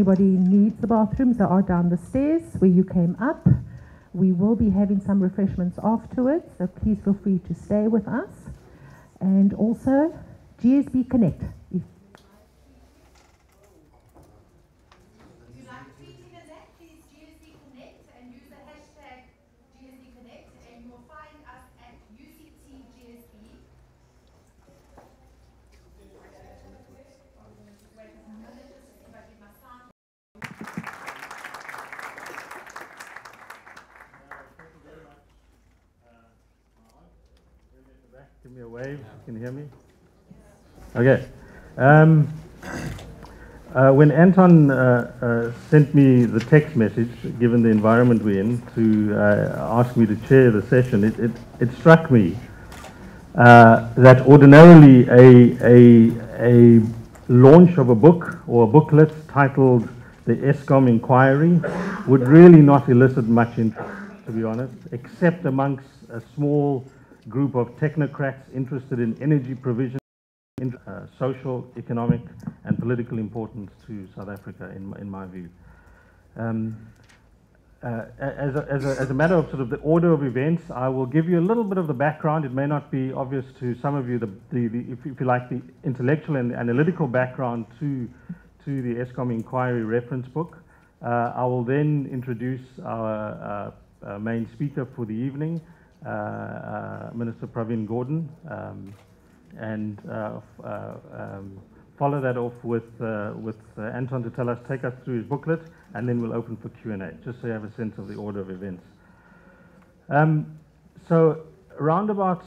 anybody needs the bathrooms, they are down the stairs where you came up. We will be having some refreshments afterwards, so please feel free to stay with us. And also, GSB Connect. If you like tweeting at that, please GSB Connect and use the hashtag GSB Connect, and you will find us at UCT GSB. Wait a minute, just to see if I get my sound. Give me a wave. Can you hear me? Okay. When Anton sent me the text message, given the environment we're in, to ask me to chair the session, it struck me that ordinarily a launch of a book or a booklet titled The ESCOM Inquiry would really not elicit much interest, to be honest, except amongst a small group of technocrats interested in energy provision, social, economic, and political importance to South Africa, in my view. As a matter of sort of the order of events, I will give you a little bit of the background. It may not be obvious to some of you, if you like, the intellectual and analytical background to the ESCOM Inquiry reference book. I will then introduce our main speaker for the evening, Minister Pravin Gordhan, and follow that off with Anton to take us through his booklet, and then we'll open for Q&A, just so you have a sense of the order of events. So around about,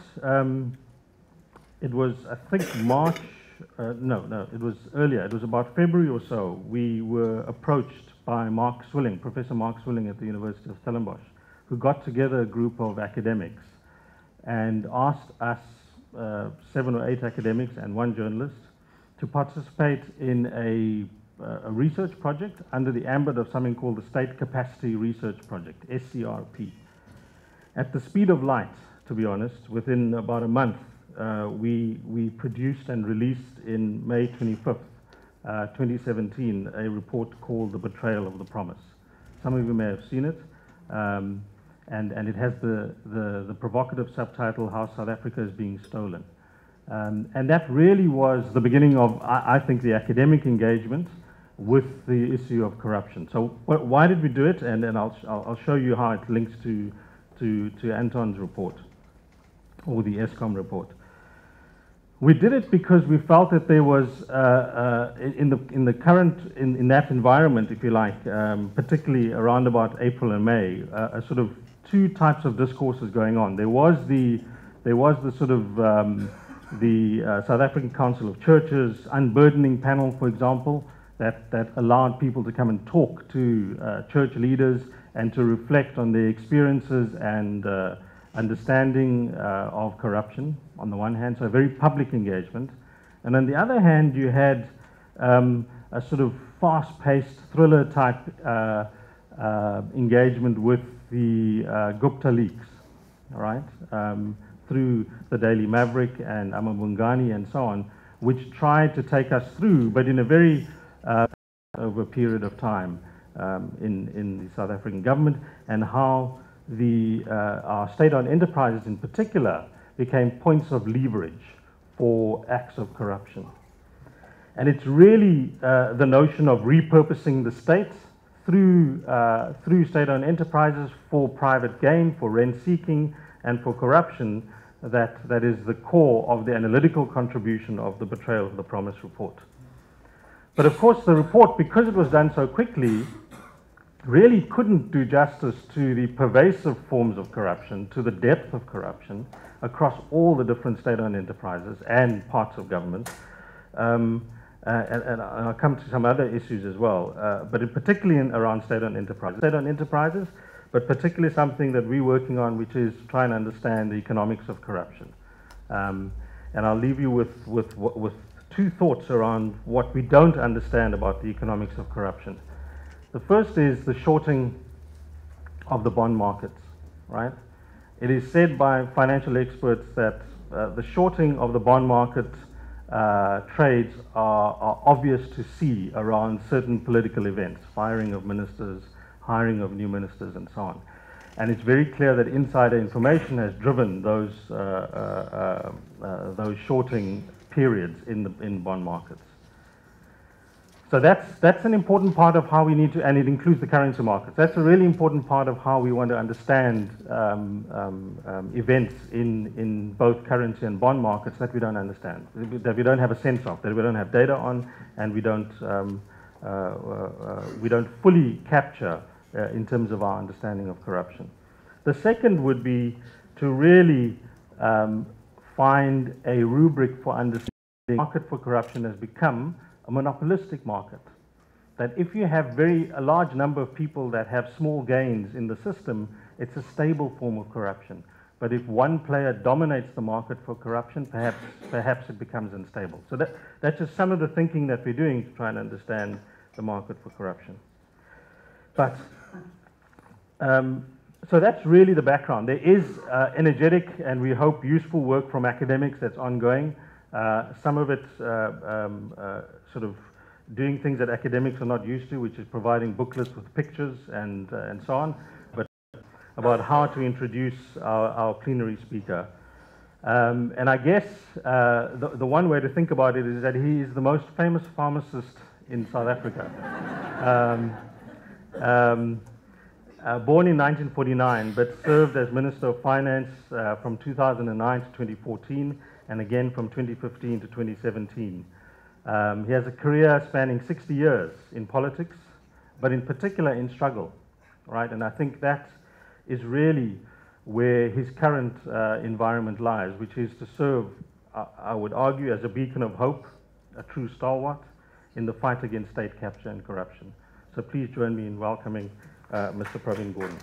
it was, I think, March, no, it was earlier, it was about February or so, we were approached by Mark Swilling, Professor Mark Swilling at the University of Stellenbosch, who got together a group of academics and asked us, 7 or 8 academics and 1 journalist, to participate in a research project under the ambit of something called the State Capacity Research Project, SCRP. At the speed of light, to be honest, within about a month, we produced and released in May 25th, 2017, a report called The Betrayal of the Promise. Some of you may have seen it. And it has the provocative subtitle, How South Africa is Being Stolen. And that really was the beginning of, I think, the academic engagement with the issue of corruption. So why did we do it? And then I'll show you how it links to Anton's report, or the ESCOM report. We did it because we felt that there was, in that environment, if you like, particularly around about April and May, a sort of 2 types of discourses going on. There was the sort of the South African Council of Churches unburdening panel, for example, that allowed people to come and talk to church leaders and to reflect on their experiences and understanding of corruption on the one hand, so a very public engagement. And on the other hand, you had a sort of fast-paced thriller type engagement with the Gupta leaks, all right, through the Daily Maverick and Amabungani and so on, which tried to take us through, but in a very over a period of time in the South African government, and how our state-owned enterprises in particular became points of leverage for acts of corruption. And it's really the notion of repurposing the state through state-owned enterprises for private gain, for rent-seeking, and for corruption that is the core of the analytical contribution of the Betrayal of the Promise report. But of course, the report, because it was done so quickly, really couldn't do justice to the pervasive forms of corruption, to the depth of corruption across all the different state-owned enterprises and parts of government. And I'll come to some other issues as well, but particularly around state-owned enterprises, but particularly something that we're working on, which is trying to understand the economics of corruption. And I'll leave you with 2 thoughts around what we don't understand about the economics of corruption. The first is the shorting of the bond markets, right? It is said by financial experts that the shorting of the bond market trades are obvious to see around certain political events, firing of ministers, hiring of new ministers, and so on. And it's very clear that insider information has driven those shorting periods in bond markets. So that's an important part of how we need to, and it includes the currency markets. That's a really important part of how we want to understand events in both currency and bond markets that we don't understand, that we don't have a sense of, that we don't have data on, and we don't fully capture in terms of our understanding of corruption. The second would be to really find a rubric for understanding the market for corruption has become a monopolistic market. That if you have a large number of people that have small gains in the system, it's a stable form of corruption. But if one player dominates the market for corruption, perhaps it becomes unstable. So that's just some of the thinking that we're doing to try and understand the market for corruption. But so that's really the background. There is energetic and we hope useful work from academics that's ongoing. Some of it sort of doing things that academics are not used to, which is providing booklets with pictures and so on, but about how to introduce our plenary speaker. And I guess the one way to think about it is that he is the most famous pharmacist in South Africa. Born in 1949, but served as Minister of Finance from 2009 to 2014, and again from 2015 to 2017. He has a career spanning 60 years in politics, but in particular in struggle, right? And I think that is really where his current environment lies, which is to serve, I would argue, as a beacon of hope, a true stalwart in the fight against state capture and corruption. So please join me in welcoming Mr. Pravin Gordhan.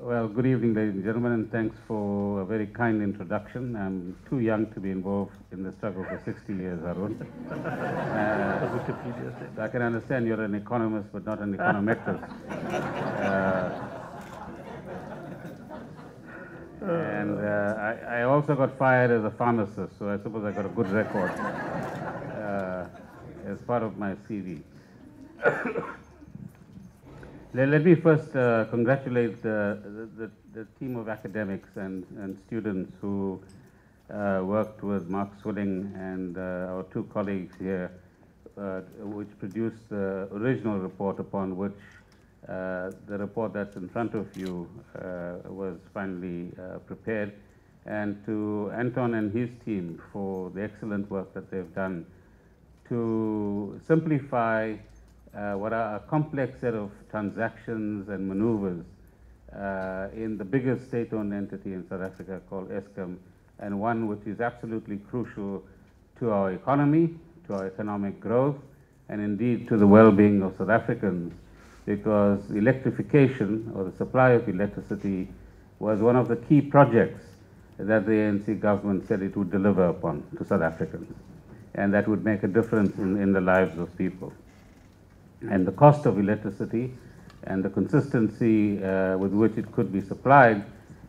Well, good evening, ladies and gentlemen, and thanks for a very kind introduction. I'm too young to be involved in the struggle for 60 years, Arun. I can understand you're an economist, but not an econometrist. And I also got fired as a pharmacist, so I suppose I got a good record as part of my CV. Let me first congratulate the team of academics and students who worked with Mark Swilling and our two colleagues here, which produced the original report upon which the report that's in front of you was finally prepared, and to Anton and his team for the excellent work that they've done to simplify what are a complex set of transactions and maneuvers in the biggest state-owned entity in South Africa called Eskom, and one which is absolutely crucial to our economy, to our economic growth, and indeed to the well-being of South Africans, because electrification, or the supply of electricity, was one of the key projects that the ANC government said it would deliver upon to South Africans, and that would make a difference in the lives of people. And the cost of electricity and the consistency with which it could be supplied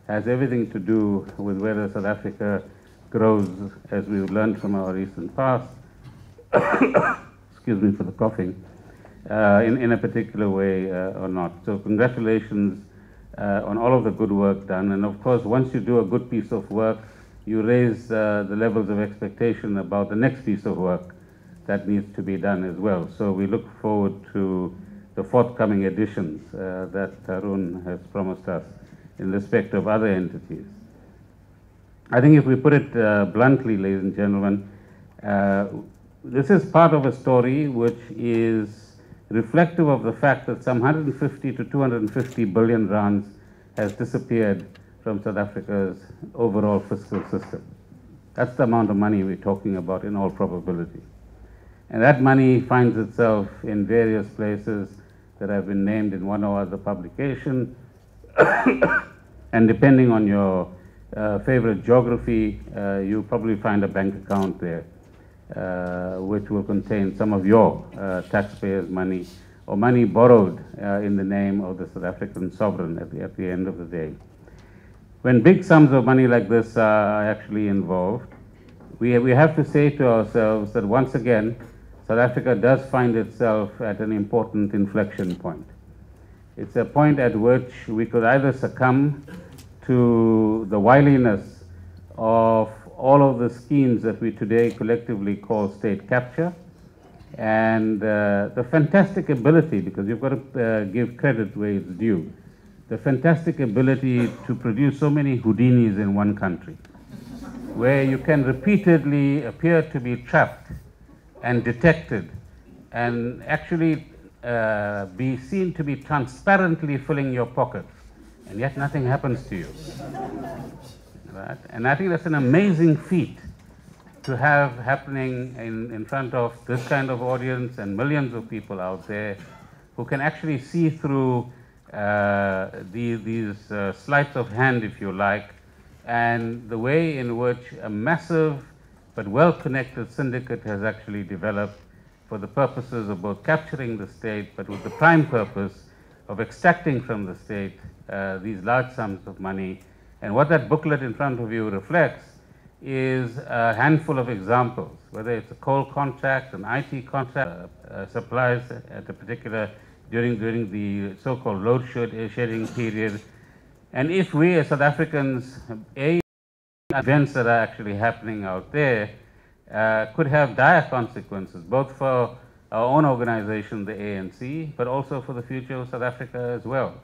has everything to do with whether South Africa grows, as we've learned from our recent past, excuse me for the coughing, in a particular way or not. So congratulations on all of the good work done. And of course, once you do a good piece of work, you raise the levels of expectation about the next piece of work that needs to be done as well. So we look forward to the forthcoming editions that Arun has promised us in respect of other entities. I think if we put it bluntly, ladies and gentlemen, this is part of a story which is reflective of the fact that some 150 to 250 billion rands has disappeared from South Africa's overall fiscal system. That's the amount of money we're talking about in all probability. And that money finds itself in various places that have been named in one or other publication. And depending on your favorite geography, you probably find a bank account there. which will contain some of your taxpayers' money or money borrowed in the name of the South African sovereign at the end of the day. When big sums of money like this are actually involved, we have to say to ourselves that once again, South Africa does find itself at an important inflection point. It's a point at which we could either succumb to the wiliness of all of the schemes that we today collectively call state capture, and the fantastic ability, because you've got to give credit where it's due, the fantastic ability to produce so many Houdinis in one country, where you can repeatedly appear to be trapped and detected and actually be seen to be transparently filling your pockets, and yet nothing happens to you. Right? And I think that's an amazing feat to have happening in front of this kind of audience and millions of people out there who can actually see through these sleights of hand, if you like, and the way in which a massive but well-connected syndicate has actually developed for the purposes of both capturing the state, but with the prime purpose of extracting from the state these large sums of money. And what that booklet in front of you reflects is a handful of examples, whether it's a coal contract, an IT contract, supplies at a particular, during the so-called load shedding period. And if we as South Africans, events that are actually happening out there could have dire consequences, both for our own organization, the ANC, but also for the future of South Africa as well.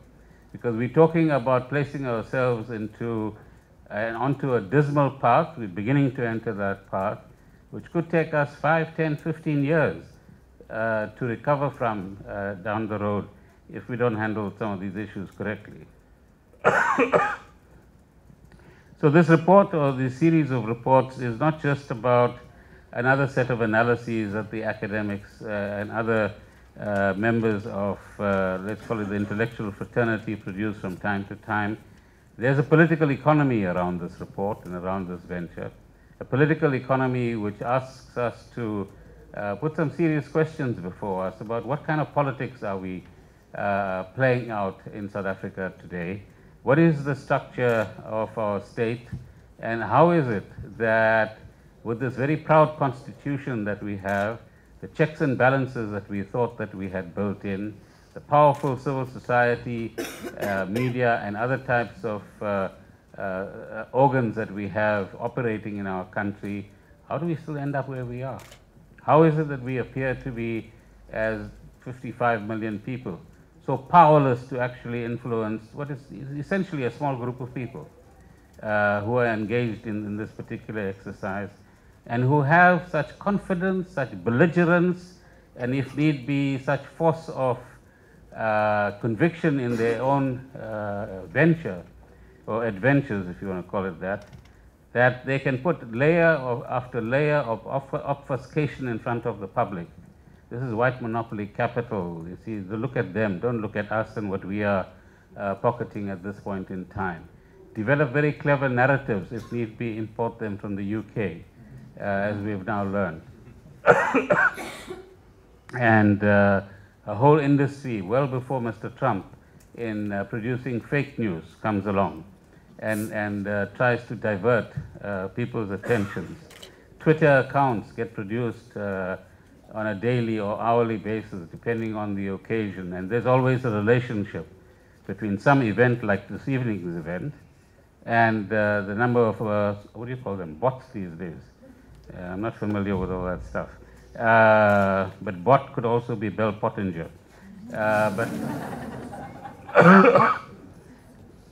Because we're talking about placing ourselves onto a dismal path. We're beginning to enter that path, which could take us 5, 10, 15 years to recover from down the road if we don't handle some of these issues correctly. So this report, or this series of reports, is not just about another set of analyses that the academics and other members of, let's call it the intellectual fraternity, produce from time to time. There's a political economy around this report and around this venture, a political economy which asks us to put some serious questions before us about what kind of politics are we playing out in South Africa today. What is the structure of our state, and how is it that with this very proud constitution that we have, the checks and balances that we thought that we had built in, the powerful civil society, media, and other types of organs that we have operating in our country, how do we still end up where we are? How is it that we appear to be, as 55 million people, so powerless to actually influence what is essentially a small group of people who are engaged in this particular exercise, and who have such confidence, such belligerence, and if need be, such force of conviction in their own venture, or adventures, if you want to call it that, that they can put layer after layer of obfuscation in front of the public. This is white monopoly capital. You see, look at them, don't look at us and what we are pocketing at this point in time. Develop very clever narratives, if need be, import them from the UK, as we've now learned. And a whole industry, well before Mr. Trump, in producing fake news comes along and tries to divert people's attentions. Twitter accounts get produced on a daily or hourly basis, depending on the occasion, and there's always a relationship between some event like this evening's event and the number of, what do you call them, bots these days. I'm not familiar with all that stuff. But bot could also be Bell Pottinger.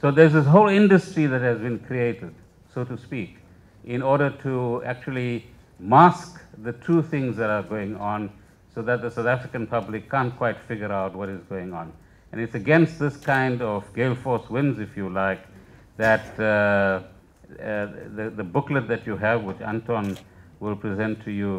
So there's this whole industry that has been created, so to speak, in order to actually mask the true things that are going on so that the South African public can't quite figure out what is going on. And it's against this kind of gale force winds, if you like, that the booklet that you have, which Anton will present to you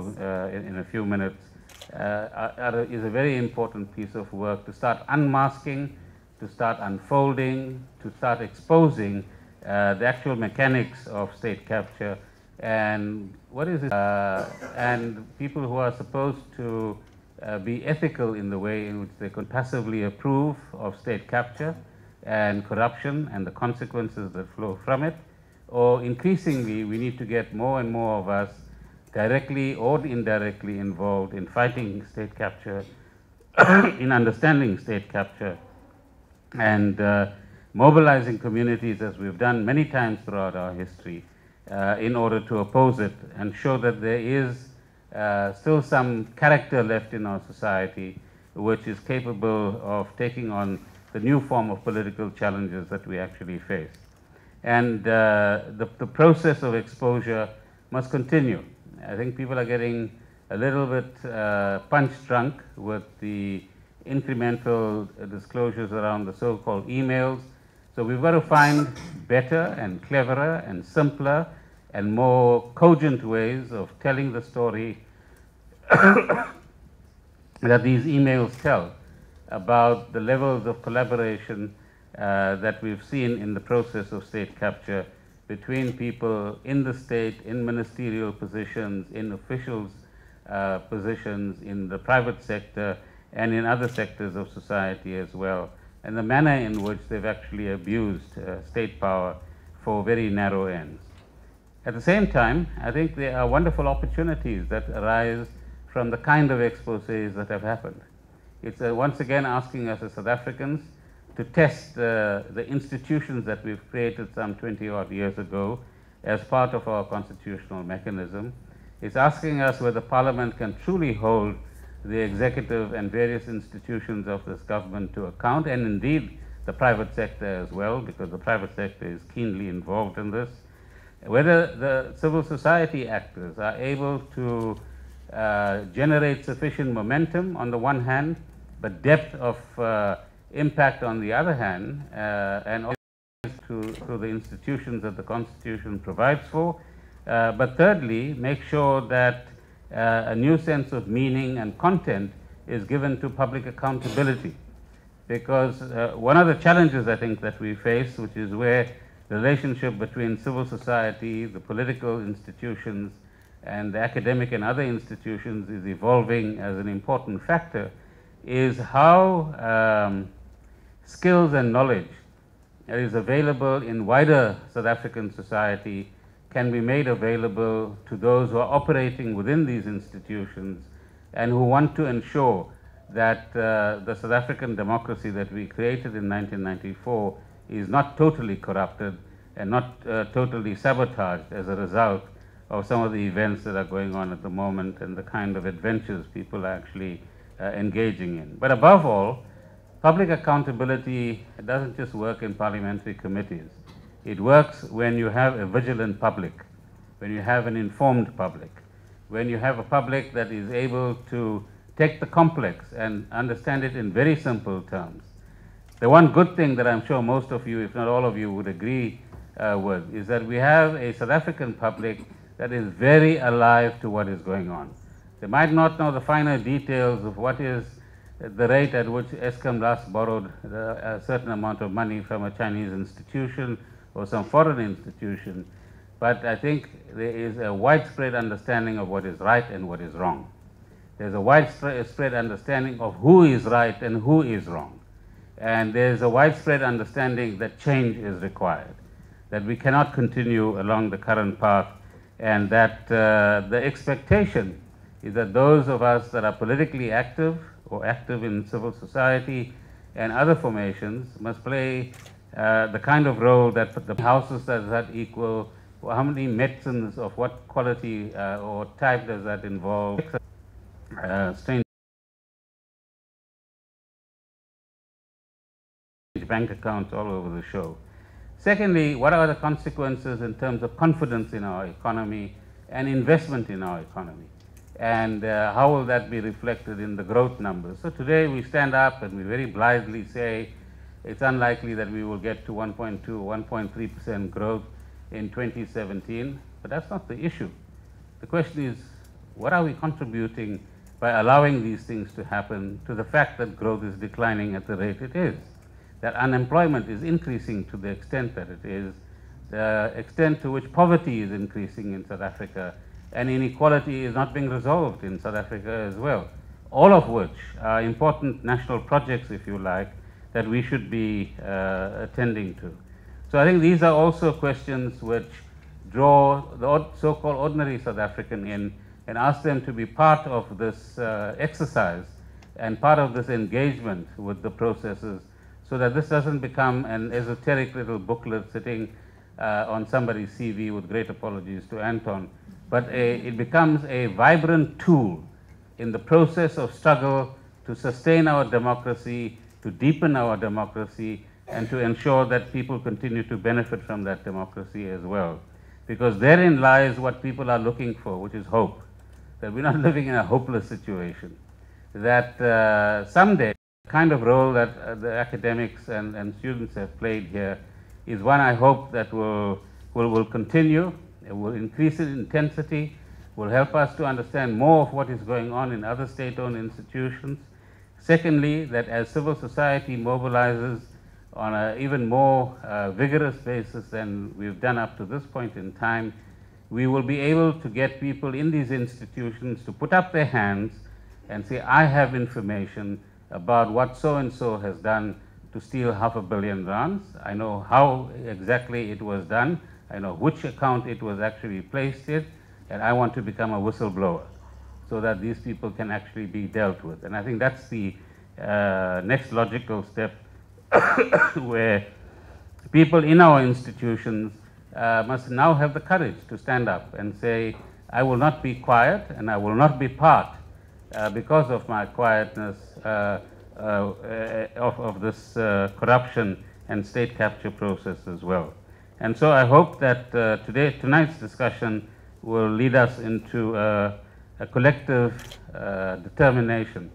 in a few minutes, is a very important piece of work to start unmasking, to start unfolding, to start exposing the actual mechanics of state capture, And what is it? And people who are supposed to be ethical in the way in which they could passively approve of state capture and corruption and the consequences that flow from it, or increasingly we need to get more and more of us directly or indirectly involved in fighting state capture, in understanding state capture, and mobilizing communities as we've done many times throughout our history in order to oppose it and show that there is still some character left in our society which is capable of taking on the new form of political challenges that we actually face. And the process of exposure must continue. I think people are getting a little bit punch drunk with the incremental disclosures around the so-called emails. So we've got to find better and cleverer and simpler and more cogent ways of telling the story that these emails tell about the levels of collaboration that we've seen in the process of state capture between people in the state, in ministerial positions, in officials' positions, in the private sector, and in other sectors of society as well, and the manner in which they've actually abused state power for very narrow ends. At the same time, I think there are wonderful opportunities that arise from the kind of exposés that have happened. It's once again asking us as South Africans to test the institutions that we've created some 20-odd years ago as part of our constitutional mechanism. It's asking us whether Parliament can truly hold the executive and various institutions of this government to account, and indeed the private sector as well, because the private sector is keenly involved in this. Whether the civil society actors are able to generate sufficient momentum on the one hand, but depth of impact on the other hand, and through the institutions that the Constitution provides for. But thirdly, make sure that a new sense of meaning and content is given to public accountability. Because one of the challenges I think that we face, which is where the relationship between civil society, the political institutions, and the academic and other institutions is evolving as an important factor, is how skills and knowledge that is available in wider South African society can be made available to those who are operating within these institutions and who want to ensure that the South African democracy that we created in 1994 is not totally corrupted and not totally sabotaged as a result of some of the events that are going on at the moment and the kind of adventures people are actually engaging in. But above all, public accountability doesn't just work in parliamentary committees. It works when you have a vigilant public, when you have an informed public, when you have a public that is able to take the complex and understand it in very simple terms. The one good thing that I'm sure most of you, if not all of you, would agree with is that we have a South African public that is very alive to what is going on. They might not know the finer details of what is the rate at which Eskom last borrowed a certain amount of money from a Chinese institution or some foreign institution, but I think there is a widespread understanding of what is right and what is wrong. There's a widespread understanding of who is right and who is wrong. And there's a widespread understanding that change is required, that we cannot continue along the current path, and that the expectation is that those of us that are politically active or active in civil society and other formations must play the kind of role that the houses does that equal, how many medicines of what quality or type does that involve, strange bank accounts all over the show. Secondly, what are the consequences in terms of confidence in our economy and investment in our economy? And how will that be reflected in the growth numbers? So today we stand up and we very blithely say it's unlikely that we will get to 1.2 or 1.3% growth in 2017, but that's not the issue. The question is, what are we contributing by allowing these things to happen to the fact that growth is declining at the rate it is, that unemployment is increasing to the extent that it is, the extent to which poverty is increasing in South Africa and inequality is not being resolved in South Africa as well, all of which are important national projects, if you like, that we should be attending to. So I think these are also questions which draw the so-called ordinary South African in and ask them to be part of this exercise and part of this engagement with the processes, so that this doesn't become an esoteric little booklet sitting on somebody's CV, with great apologies to Anton, but it becomes a vibrant tool in the process of struggle to sustain our democracy, to deepen our democracy, and to ensure that people continue to benefit from that democracy as well. Because therein lies what people are looking for, which is hope. That we're not living in a hopeless situation. That someday, the kind of role that the academics and students have played here is one I hope that will continue. It will increase in intensity, will help us to understand more of what is going on in other state-owned institutions. Secondly, that as civil society mobilizes on an even more vigorous basis than we've done up to this point in time, we will be able to get people in these institutions to put up their hands and say, I have information about what so-and-so has done to steal R500 million. I know how exactly it was done. I know which account it was actually placed in, and I want to become a whistleblower so that these people can actually be dealt with. And I think that's the next logical step where people in our institutions must now have the courage to stand up and say, I will not be quiet and I will not be part because of my quietness of this corruption and state capture process as well. And so I hope that tonight's discussion will lead us into a collective determination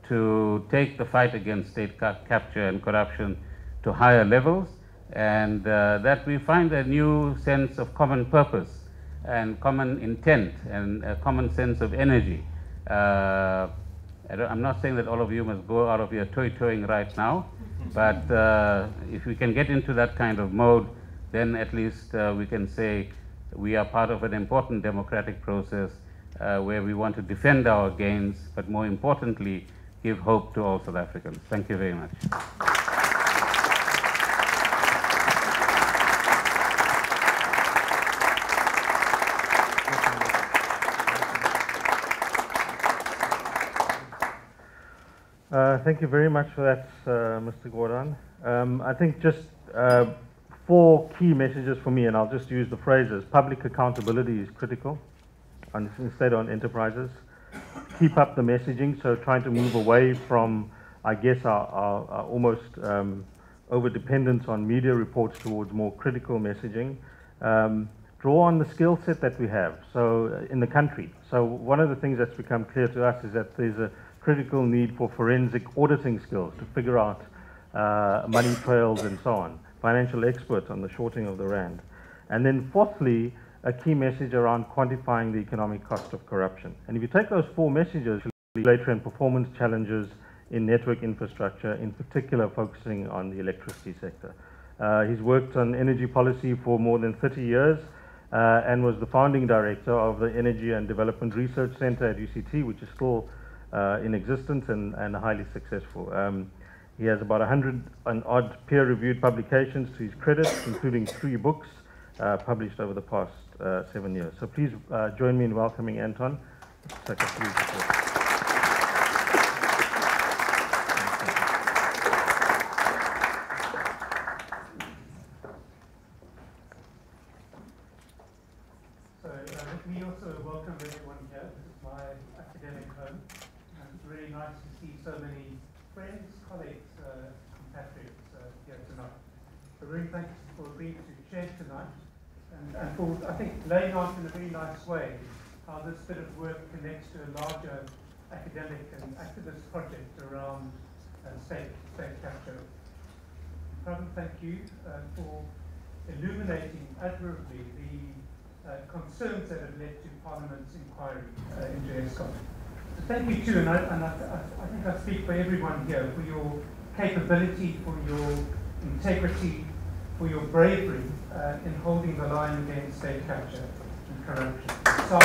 to take the fight against state capture and corruption to higher levels, and that we find a new sense of common purpose and common intent and a common sense of energy. I'm not saying that all of you must go out of your toy-toying right now, but if we can get into that kind of mode, then at least we can say we are part of an important democratic process where we want to defend our gains, but more importantly, give hope to all South Africans. Thank you very much. Thank you very much for that, Mr. Gordhan. I think just 4 key messages for me, and I'll just use the phrases. Public accountability is critical in state-owned enterprises. Keep up the messaging, so trying to move away from, I guess, our almost over-dependence on media reports towards more critical messaging. Draw on the skill set that we have in the country. So one of the things that's become clear to us is that there's a critical need for forensic auditing skills to figure out money trails and so on, financial experts on the shorting of the rand. And then fourthly, a key message around quantifying the economic cost of corruption. And if you take those 4 messages, regulatory and performance challenges in network infrastructure, in particular focusing on the electricity sector. He's worked on energy policy for more than 30 years and was the founding director of the Energy and Development Research Center at UCT, which is still in existence and highly successful. He has about 100 and odd peer-reviewed publications to his credit, including 3 books published over the past 7 years. So please join me in welcoming Anton. Take a few photos. So let me also welcome everyone here. This is my academic home. And it's really nice to see so many friends, colleagues, compatriots here tonight. So really thanks for being to share tonight and for, I think, laying out in a very nice way how this bit of work connects to a larger academic and activist project around state capture. Pravin, thank you for illuminating admirably the concerns that have led to Parliament's inquiry into ESCOM. So thank you too, and I think I speak for everyone here, for your capability, for your integrity, for your bravery in holding the line against state capture and corruption. So,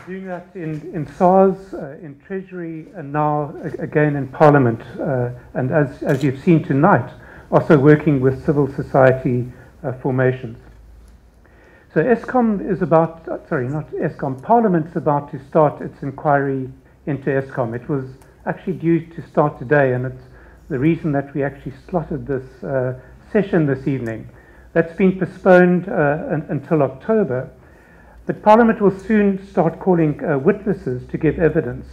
doing that in SARS, in Treasury, and now again in Parliament, and as you've seen tonight, also working with civil society formations. So ESCOM is about, sorry, not ESCOM, Parliament's about to start its inquiry into ESCOM. It was actually due to start today, and it's the reason that we actually slotted this session this evening. That's been postponed until October. But Parliament will soon start calling witnesses to give evidence,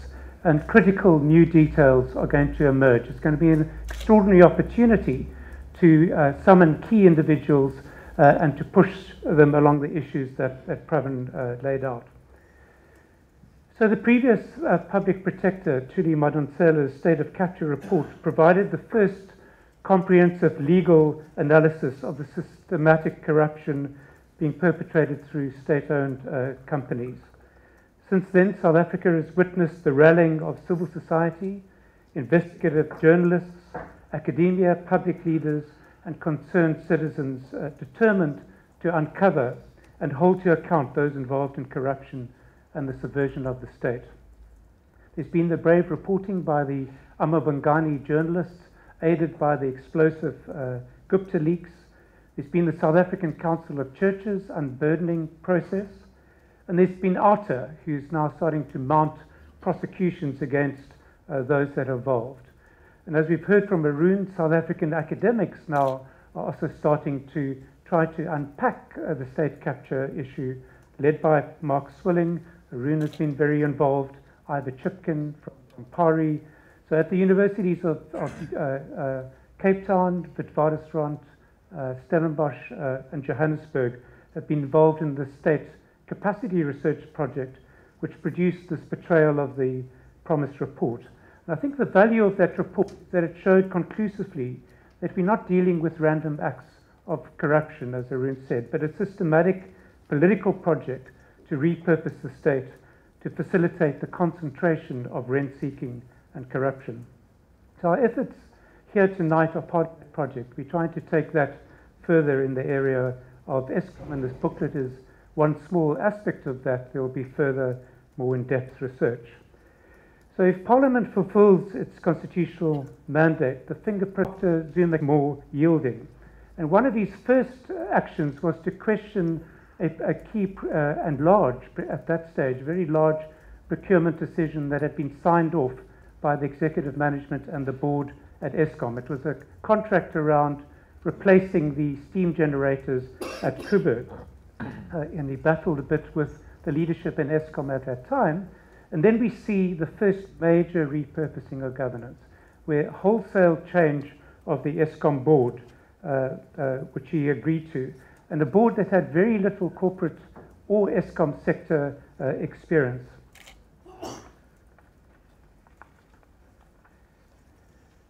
and critical new details are going to emerge. It's going to be an extraordinary opportunity to summon key individuals and to push them along the issues that Pravin laid out. So the previous Public Protector, Thuli Madonsela's State of Capture report provided the first comprehensive legal analysis of the systematic corruption being perpetrated through state-owned companies. Since then, South Africa has witnessed the rallying of civil society, investigative journalists, academia, public leaders, and concerned citizens determined to uncover and hold to account those involved in corruption and the subversion of the state. There's been the brave reporting by the Amabangani journalists, aided by the explosive Gupta leaks. There's been the South African Council of Churches unburdening process, and there's been ARTA, who's now starting to mount prosecutions against those that are involved. And as we've heard from Arun, South African academics now are also starting to try to unpack the state capture issue, led by Mark Swilling. Arun has been very involved, Ivor Chipkin from Pari. So at the universities of Cape Town, Witwatersrand, Stellenbosch and Johannesburg have been involved in the state capacity research project, which produced this portrayal of the promised report. And I think the value of that report is that it showed conclusively that we're not dealing with random acts of corruption, as Arun said, but a systematic political project to repurpose the state to facilitate the concentration of rent-seeking and corruption. So our efforts here tonight are part of the project. We're trying to take that further in the area of ESCOM, and this booklet is one small aspect of that. There will be further, more in-depth research. So if Parliament fulfills its constitutional mandate, the fingerprint of Zuma more yielding. And one of his first actions was to question a key and large, at that stage, very large procurement decision that had been signed off by the executive management and the board at ESCOM. It was a contract around replacing the steam generators at Coburg. And he battled a bit with the leadership in ESCOM at that time. And then we see the first major repurposing of governance, where wholesale change of the ESCOM board, which he agreed to, and a board that had very little corporate or ESCOM sector experience.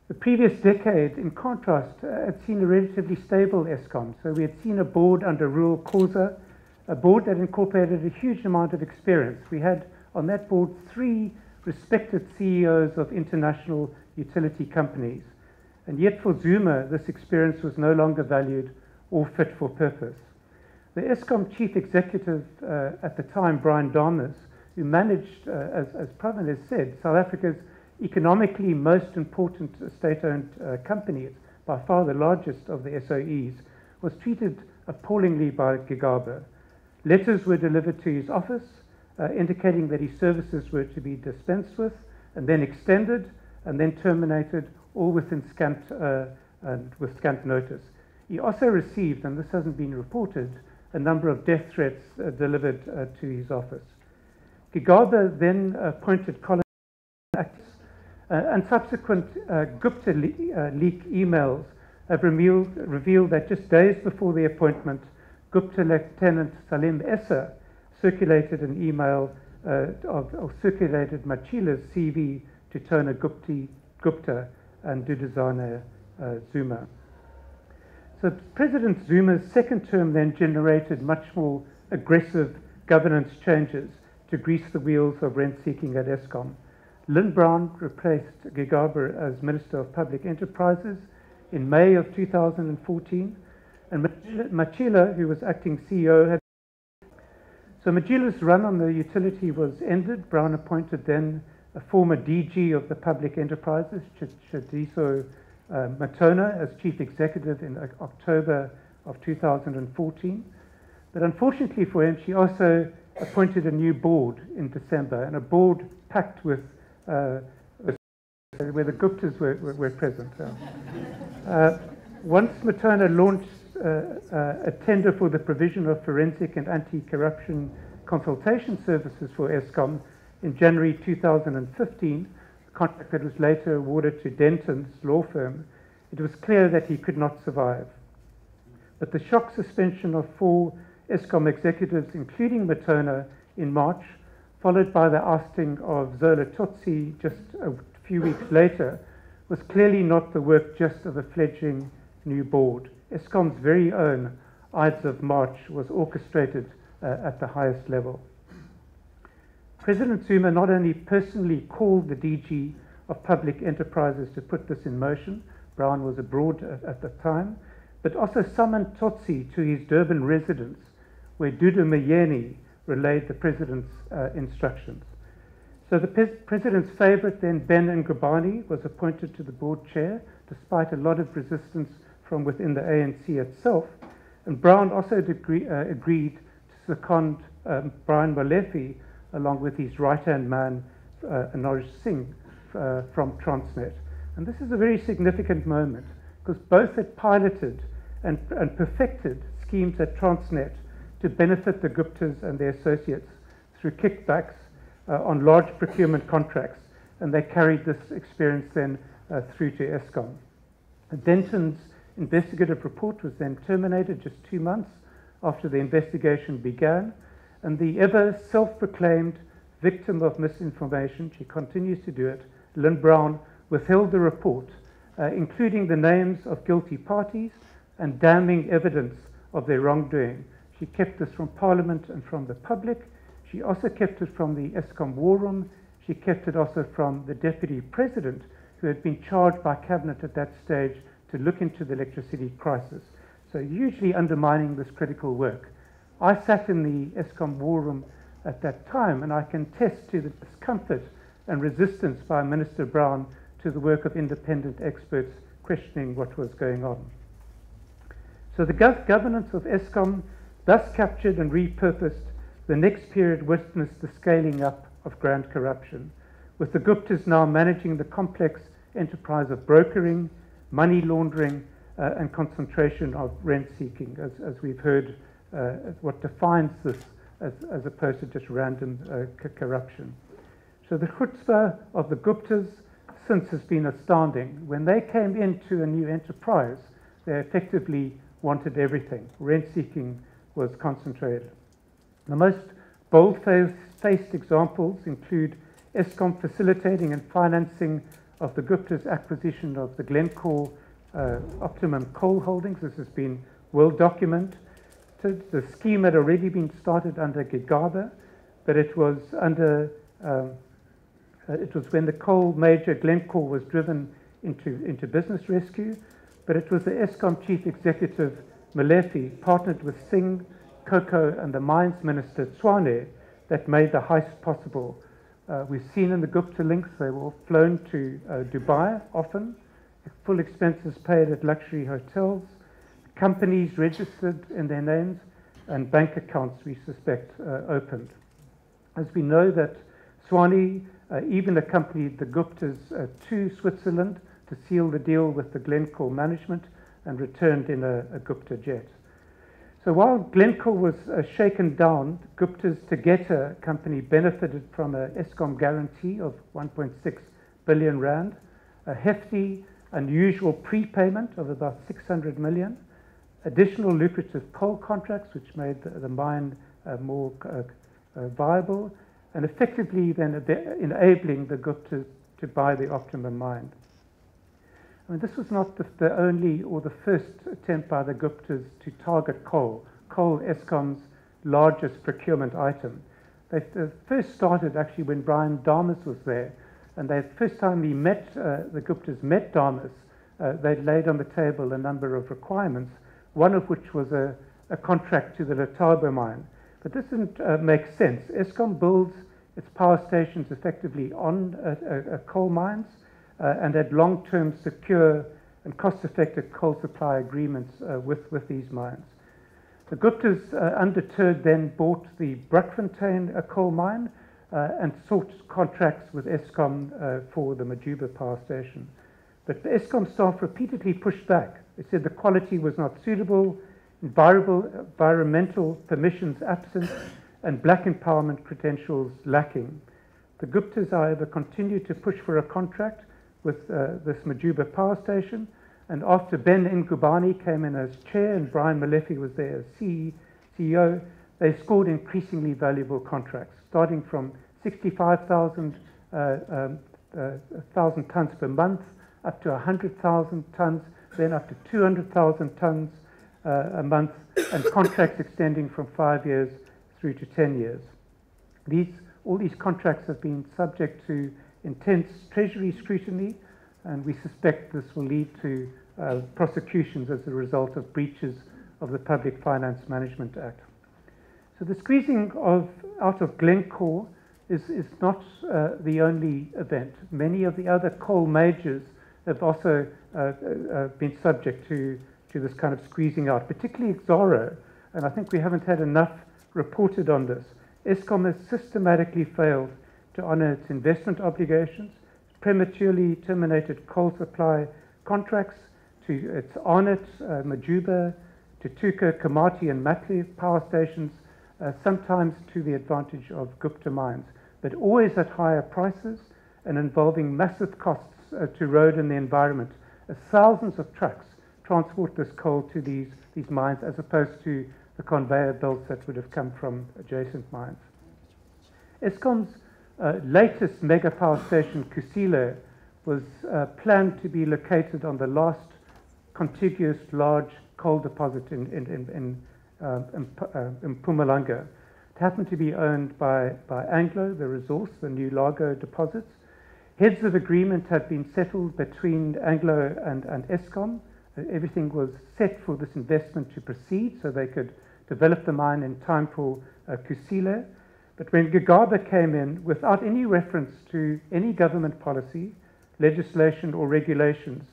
The previous decade, in contrast, had seen a relatively stable ESCOM. So we had seen a board under Rural Causa, a board that incorporated a huge amount of experience. We had on that board 3 respected CEOs of international utility companies. And yet for Zuma, this experience was no longer valued or fit for purpose. The ESCOM chief executive at the time, Brian Dames, who managed, as Pravin has said, South Africa's economically most important state-owned company, by far the largest of the SOEs, was treated appallingly by Gigaba. Letters were delivered to his office indicating that his services were to be dispensed with, and then extended, and then terminated, all within with scant notice. He also received, and this hasn't been reported, a number of death threats delivered to his office. Gigaba then appointed Colin and subsequent Gupta leak emails have revealed that just days before the appointment, Gupta Lieutenant Salim Essa circulated an email or circulated Machila's CV to Tona Gupta and Duduzane Zuma. So President Zuma's second term then generated much more aggressive governance changes to grease the wheels of rent-seeking at Eskom. Lynn Brown replaced Gigaba as Minister of Public Enterprises in May of 2014, and Machila, who was acting CEO, had. So Machila's run on the utility was ended. Brown appointed then a former DG of the Public Enterprises, Chadiso Matona, as Chief Executive in October of 2014. But unfortunately for him, she also appointed a new board in December, and a board packed with where the Guptas were present. Once Matona launched a tender for the provision of forensic and anti-corruption consultation services for Eskom in January 2015, a contract that was later awarded to Denton's law firm, it was clear that he could not survive. But the shock suspension of 4 Eskom executives, including Matona, in March, followed by the ousting of Zola Tutsi just a few weeks later, was clearly not the work just of a fledgling new board. Eskom's very own Ides of March was orchestrated at the highest level. President Zuma not only personally called the DG of Public Enterprises to put this in motion, Brown was abroad at the time, but also summoned Tutsi to his Durban residence, where Dudu Mayeni relayed the president's instructions. So the president's favorite then, Ben Ngubane, was appointed to the board chair, despite a lot of resistance from within the ANC itself. And Brown also agreed to second Brian Molefe, along with his right-hand man, Anoj Singh, from Transnet. And this is a very significant moment, because both had piloted and perfected schemes at Transnet to benefit the Guptas and their associates through kickbacks on large procurement contracts, and they carried this experience then through to Eskom. Denton's investigative report was then terminated just 2 months after the investigation began, and the ever self-proclaimed victim of misinformation, she continues to do it, Lynn Brown, withheld the report, including the names of guilty parties and damning evidence of their wrongdoing. She kept this from Parliament and from the public. She also kept it from the Eskom War Room. She kept it also from the Deputy President, who had been charged by Cabinet at that stage to look into the electricity crisis. So hugely undermining this critical work. I sat in the Eskom War Room at that time, and I can attest to the discomfort and resistance by Minister Brown to the work of independent experts questioning what was going on. So the governance of Eskom thus captured and repurposed the next period witnessed the scaling up of grand corruption, with the Guptas now managing the complex enterprise of brokering, money laundering, and concentration of rent-seeking, as we've heard, what defines this as opposed to just random corruption. So the chutzpah of the Guptas since has been astounding. When they came into a new enterprise, they effectively wanted everything. Rent-seeking was concentrated. The most bold-faced examples include Eskom facilitating and financing of the Gupta's acquisition of the Glencore Optimum Coal Holdings. This has been well documented. The scheme had already been started under Gigaba, but it was under it was when the coal major Glencore was driven into business rescue. But it was the Eskom chief executive Molefe partnered with Singh, Cocoa, and the mines minister Tshwane that made the heist possible. We've seen in the Gupta links they were flown to Dubai often, full expenses paid at luxury hotels, companies registered in their names, and bank accounts we suspect opened. As we know that Tshwane even accompanied the Guptas to Switzerland to seal the deal with the Glencore management and returned in a Gupta jet. So while Glencore was shaken down, Gupta's Tegeta company benefited from a Eskom guarantee of 1.6 billion rand, a hefty, unusual prepayment of about 600 million, additional lucrative coal contracts which made the mine more viable, and effectively then enabling the Guptas to buy the Optimum mine. I mean, this was not the only or the first attempt by the Guptas to target coal. Coal, Eskom's largest procurement item. They first started actually when Brian Damas was there, and the first time he met, the Guptas met Damas, they'd laid on the table a number of requirements, one of which was a contract to the Letaba mine. But this didn't make sense. Eskom builds its power stations effectively on coal mines and had long-term secure and cost-effective coal supply agreements with these mines. The Guptas, undeterred, then bought the Brakfontein coal mine and sought contracts with Eskom for the Majuba power station. But the Eskom staff repeatedly pushed back. They said the quality was not suitable, environmental permissions absent, and black empowerment credentials lacking. The Guptas, however, continued to push for a contract with this Majuba power station, and after Ben Ngubane came in as chair and Brian Molefe was there as CEO, they scored increasingly valuable contracts, starting from 65,000 tons per month, up to 100,000 tons, then up to 200,000 tons a month, and contracts extending from 5 years through to 10 years. All these contracts have been subject to intense Treasury scrutiny, and we suspect this will lead to prosecutions as a result of breaches of the Public Finance Management Act. So the squeezing out of Glencore is not the only event. Many of the other coal majors have also been subject to this kind of squeezing out, particularly Exxaro, and I think we haven't had enough reported on this. Eskom has systematically failed to honour its investment obligations, prematurely terminated coal supply contracts to its Arnott, Majuba, Tutuka, Kamati and Matli power stations, sometimes to the advantage of Gupta mines, but always at higher prices and involving massive costs to road and the environment, as thousands of trucks transport this coal to these mines as opposed to the conveyor belts that would have come from adjacent mines. Eskom's latest mega power station, Kusile, was planned to be located on the last contiguous large coal deposit in Mpumalanga. It happened to be owned by Anglo, the resource, the new Largo deposits. Heads of agreement had been settled between Anglo and Eskom. Everything was set for this investment to proceed so they could develop the mine in time for Kusile. But when Gigaba came in, without any reference to any government policy, legislation or regulations,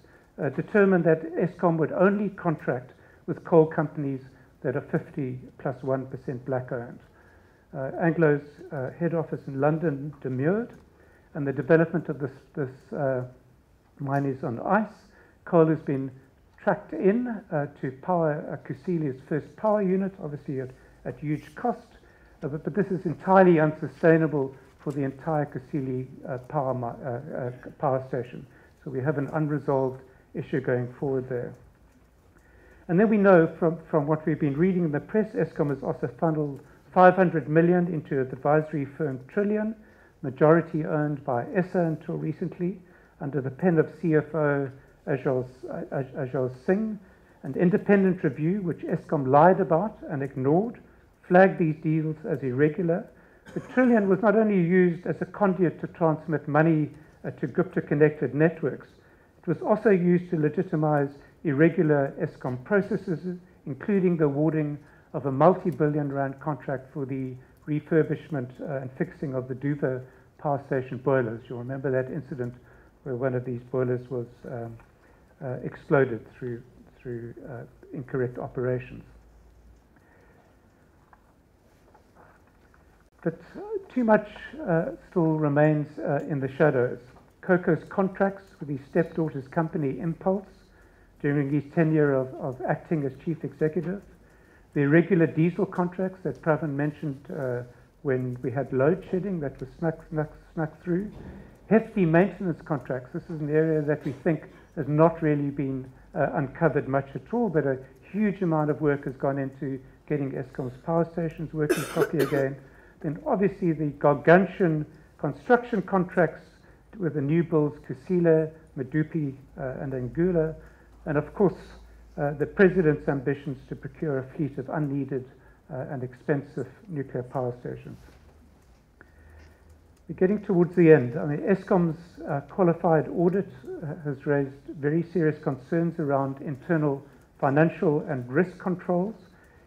determined that Eskom would only contract with coal companies that are 50 plus 1% black owned. Anglo's head office in London demurred, and the development of this mine is on ice. Coal has been tracked in to power Kusile's first power unit, obviously at huge cost, but this is entirely unsustainable for the entire Kusile power station. So we have an unresolved issue going forward there. And then we know from what we've been reading in the press, Eskom has also funneled 500 million into the advisory firm Trillion, majority owned by ESSA until recently, under the pen of CFO Ajal Singh. An independent review, which Eskom lied about and ignored, flagged these deals as irregular. The Trillion was not only used as a conduit to transmit money to Gupta-connected networks, it was also used to legitimize irregular Eskom processes, including the awarding of a multi-billion rand contract for the refurbishment and fixing of the Duva power station boilers. You'll remember that incident where one of these boilers was exploded through incorrect operations. But too much still remains in the shadows. Coco's contracts with his stepdaughter's company, Impulse, during his tenure of acting as chief executive, the irregular diesel contracts that Pravin mentioned when we had load shedding that was snuck through, hefty maintenance contracts. This is an area that we think has not really been uncovered much at all, but a huge amount of work has gone into getting Eskom's power stations working properly again. Then obviously the gargantuan construction contracts with the new builds, Kusile, Medupi and Anguilla, and of course the President's ambitions to procure a fleet of unneeded and expensive nuclear power stations. We're getting towards the end. I mean, Eskom's qualified audit has raised very serious concerns around internal financial and risk controls,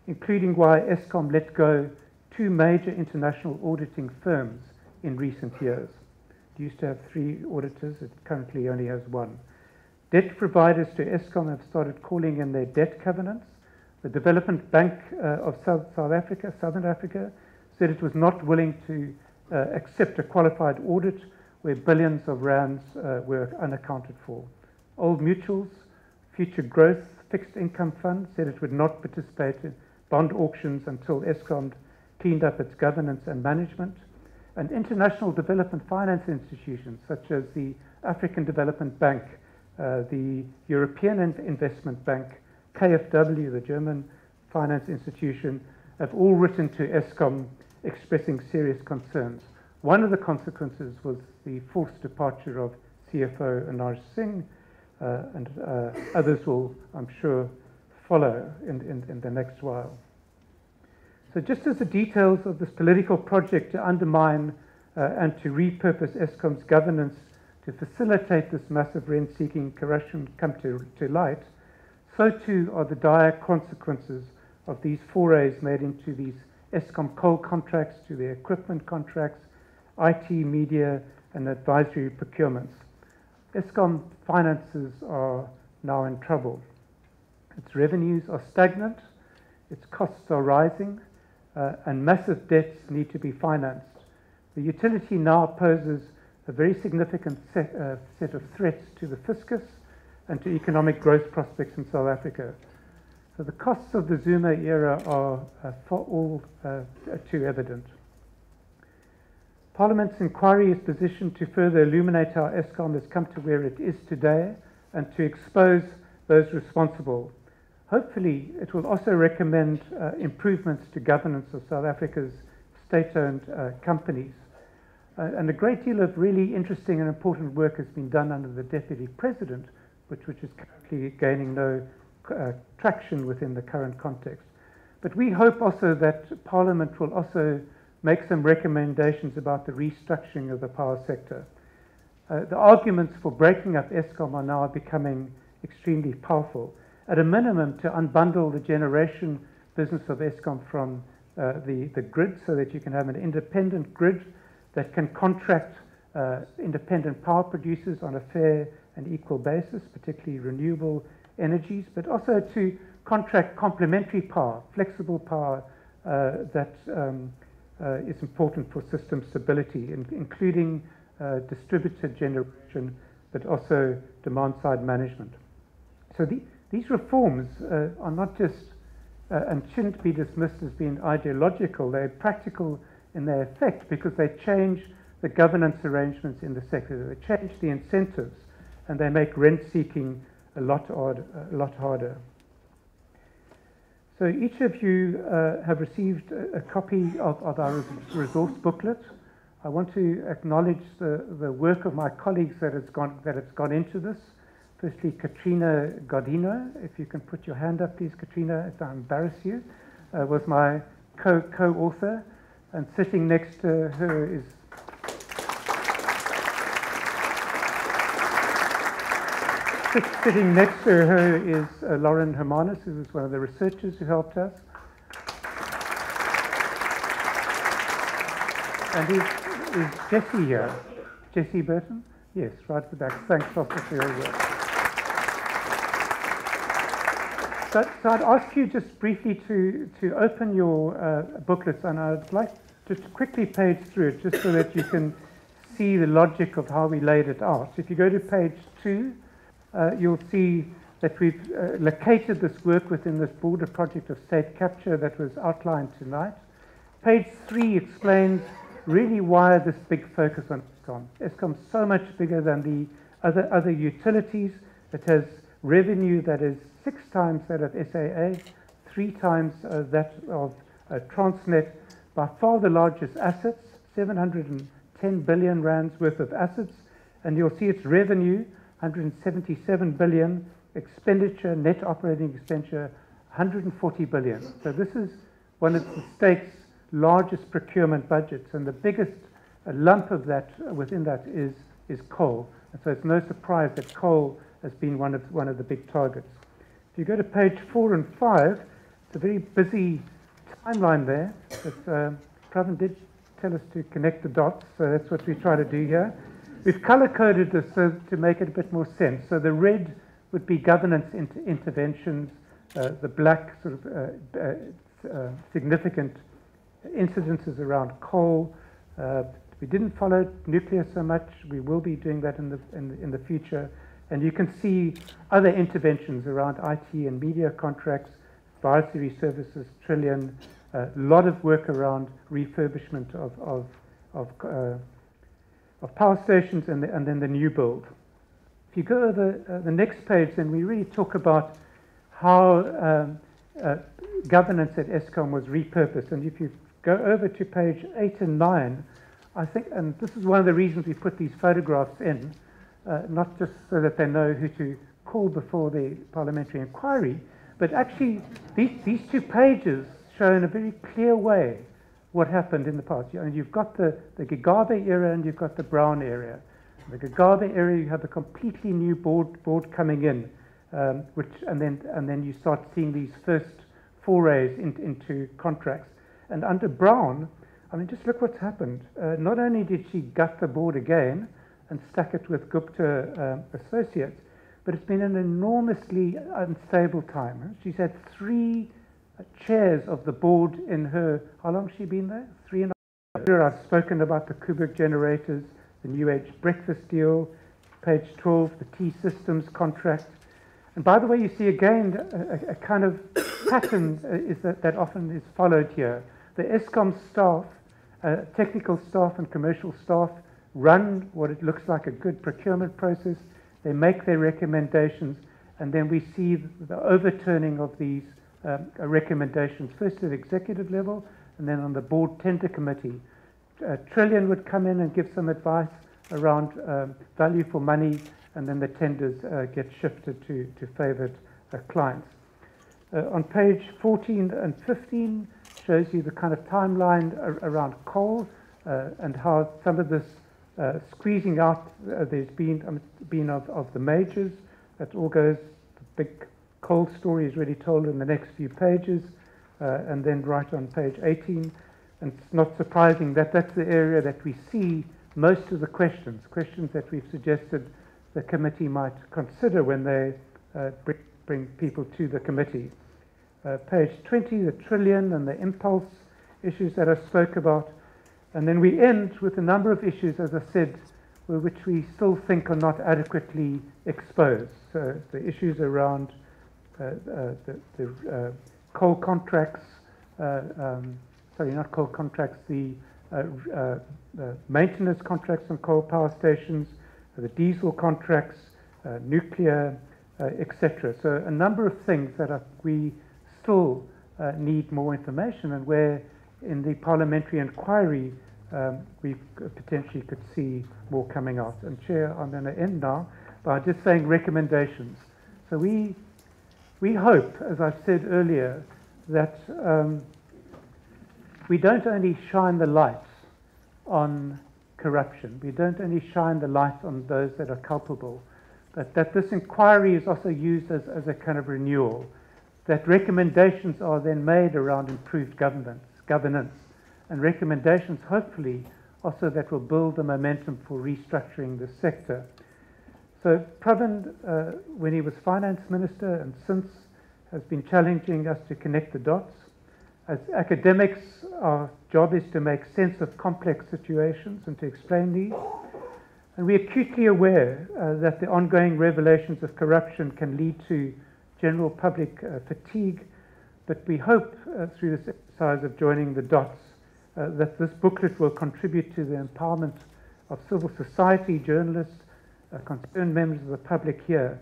including why Eskom let go 2 major international auditing firms in recent years. It used to have 3 auditors, it currently only has 1. Debt providers to Eskom have started calling in their debt covenants. The Development Bank of Southern Africa, said it was not willing to accept a qualified audit where billions of rands were unaccounted for. Old Mutual's Future Growth Fixed Income Fund said it would not participate in bond auctions until Eskom cleaned up its governance and management. And international development finance institutions such as the African Development Bank, the European Investment Bank, KfW, the German finance institution, have all written to Eskom expressing serious concerns. One of the consequences was the forced departure of CFO Anaj Singh, and others will, I'm sure, follow in the next while. So just as the details of this political project to undermine and to repurpose Eskom's governance to facilitate this massive rent-seeking corruption come to light, so too are the dire consequences of these forays made into these Eskom coal contracts, to their equipment contracts, IT, media, and advisory procurements. Eskom finances are now in trouble. Its revenues are stagnant, its costs are rising, and massive debts need to be financed. The utility now poses a very significant set of threats to the fiscus and to economic growth prospects in South Africa. So the costs of the Zuma era are for all too evident. Parliament's inquiry is positioned to further illuminate how Eskom has come to where it is today and to expose those responsible. Hopefully, it will also recommend improvements to governance of South Africa's state-owned companies. And a great deal of really interesting and important work has been done under the Deputy President, which is currently gaining no traction within the current context. But we hope also that Parliament will also make some recommendations about the restructuring of the power sector. The arguments for breaking up Eskom are now becoming extremely powerful. At a minimum, to unbundle the generation business of Eskom from the grid so that you can have an independent grid that can contract independent power producers on a fair and equal basis, particularly renewable energies, but also to contract complementary power, flexible power that is important for system stability, including distributed generation, but also demand-side management. So these reforms are not just, and shouldn't be dismissed as being ideological, they're practical in their effect because they change the governance arrangements in the sector, they change the incentives, and they make rent-seeking a lot harder. So each of you have received a copy of our resource booklet. I want to acknowledge the work of my colleagues that has gone into this. Firstly, Katrina Godino, if you can put your hand up, please, Katrina, if I embarrass you, was my co-author, and sitting next to her is sitting next to her is Lauren Hermanus, who is one of the researchers who helped us. And is Jessie here? Jessie Burton? Yes, right at the back. Thanks, Doctor, for your work. So I'd ask you just briefly to open your booklets, and I'd like to quickly page through it just so that you can see the logic of how we laid it out. If you go to page 2, you'll see that we've located this work within this broader project of state capture that was outlined tonight. Page 3 explains really why this big focus on Eskom. Eskom's so much bigger than the other utilities. It has revenue that is 6 times that of SAA, 3 times that of Transnet, by far the largest assets, 710 billion rands worth of assets, and you'll see its revenue 177 billion, expenditure, net operating expenditure, 140 billion. So this is one of the state's largest procurement budgets, and the biggest lump of that within that is coal. And so it's no surprise that coal has been one of the big targets. If you go to page 4 and 5, it's a very busy timeline there. Pravin did tell us to connect the dots, so that's what we try to do here. We've color-coded this so to make it a bit more sense. So the red would be governance interventions, the black sort of significant incidences around coal. We didn't follow nuclear so much. We will be doing that in the future. And you can see other interventions around IT and media contracts, advisory services, trillion, a lot of work around refurbishment of power stations and then the new build. If you go over the next page, then we really talk about how governance at Eskom was repurposed. And if you go over to page 8 and 9, I think, and this is one of the reasons we put these photographs in, not just so that they know who to call before the parliamentary inquiry, but actually these 2 pages show in a very clear way what happened in the past. And you've got the Gigabe era and you've got the Brown era. The Gigabe era, you have a completely new board coming in, and then you start seeing these first forays into contracts. And under Brown, I mean, just look what's happened. Not only did she gut the board again and stack it with Gupta associates, but it's been an enormously unstable time. She's had 3 chairs of the board in her, how long has she been there? 3.5 years. I've spoken about the Kubrick generators, the New Age breakfast deal, page 12, the T-Systems contract. And by the way, you see again a kind of pattern is that often is followed here. The Eskom staff, technical staff and commercial staff run what it looks like a good procurement process. They make their recommendations, and then we see the overturning of these recommendations, first at executive level, and then on the board tender committee. Trillion would come in and give some advice around value for money, and then the tenders get shifted to favoured clients. On page 14 and 15 shows you the kind of timeline around coal and how some of this squeezing out there's been of the majors. That all goes, the big coal story is really told in the next few pages, and then right on page 18. And it's not surprising that that's the area that we see most of the questions that we've suggested the committee might consider when they bring people to the committee. Page 20, the trillion and the impulse issues that I spoke about. And then we end with a number of issues, as I said, which we still think are not adequately exposed. So the issues around the coal contracts, sorry, not coal contracts, the maintenance contracts on coal power stations, the diesel contracts, nuclear, etc. So a number of things that we still need more information, and where in the parliamentary inquiry we potentially could see more coming out. And Chair, I'm going to end now by just saying recommendations. So we hope, as I've said earlier, that we don't only shine the light on corruption, we don't only shine the light on those that are culpable, but that this inquiry is also used as a kind of renewal, that recommendations are then made around improved governance, and recommendations hopefully also that will build the momentum for restructuring the sector. So Pravin, when he was finance minister and since, has been challenging us to connect the dots. As academics, our job is to make sense of complex situations and to explain these. And we're acutely aware that the ongoing revelations of corruption can lead to general public fatigue, but we hope through this exercise of joining the dots that this booklet will contribute to the empowerment of civil society, journalists, concerned members of the public here.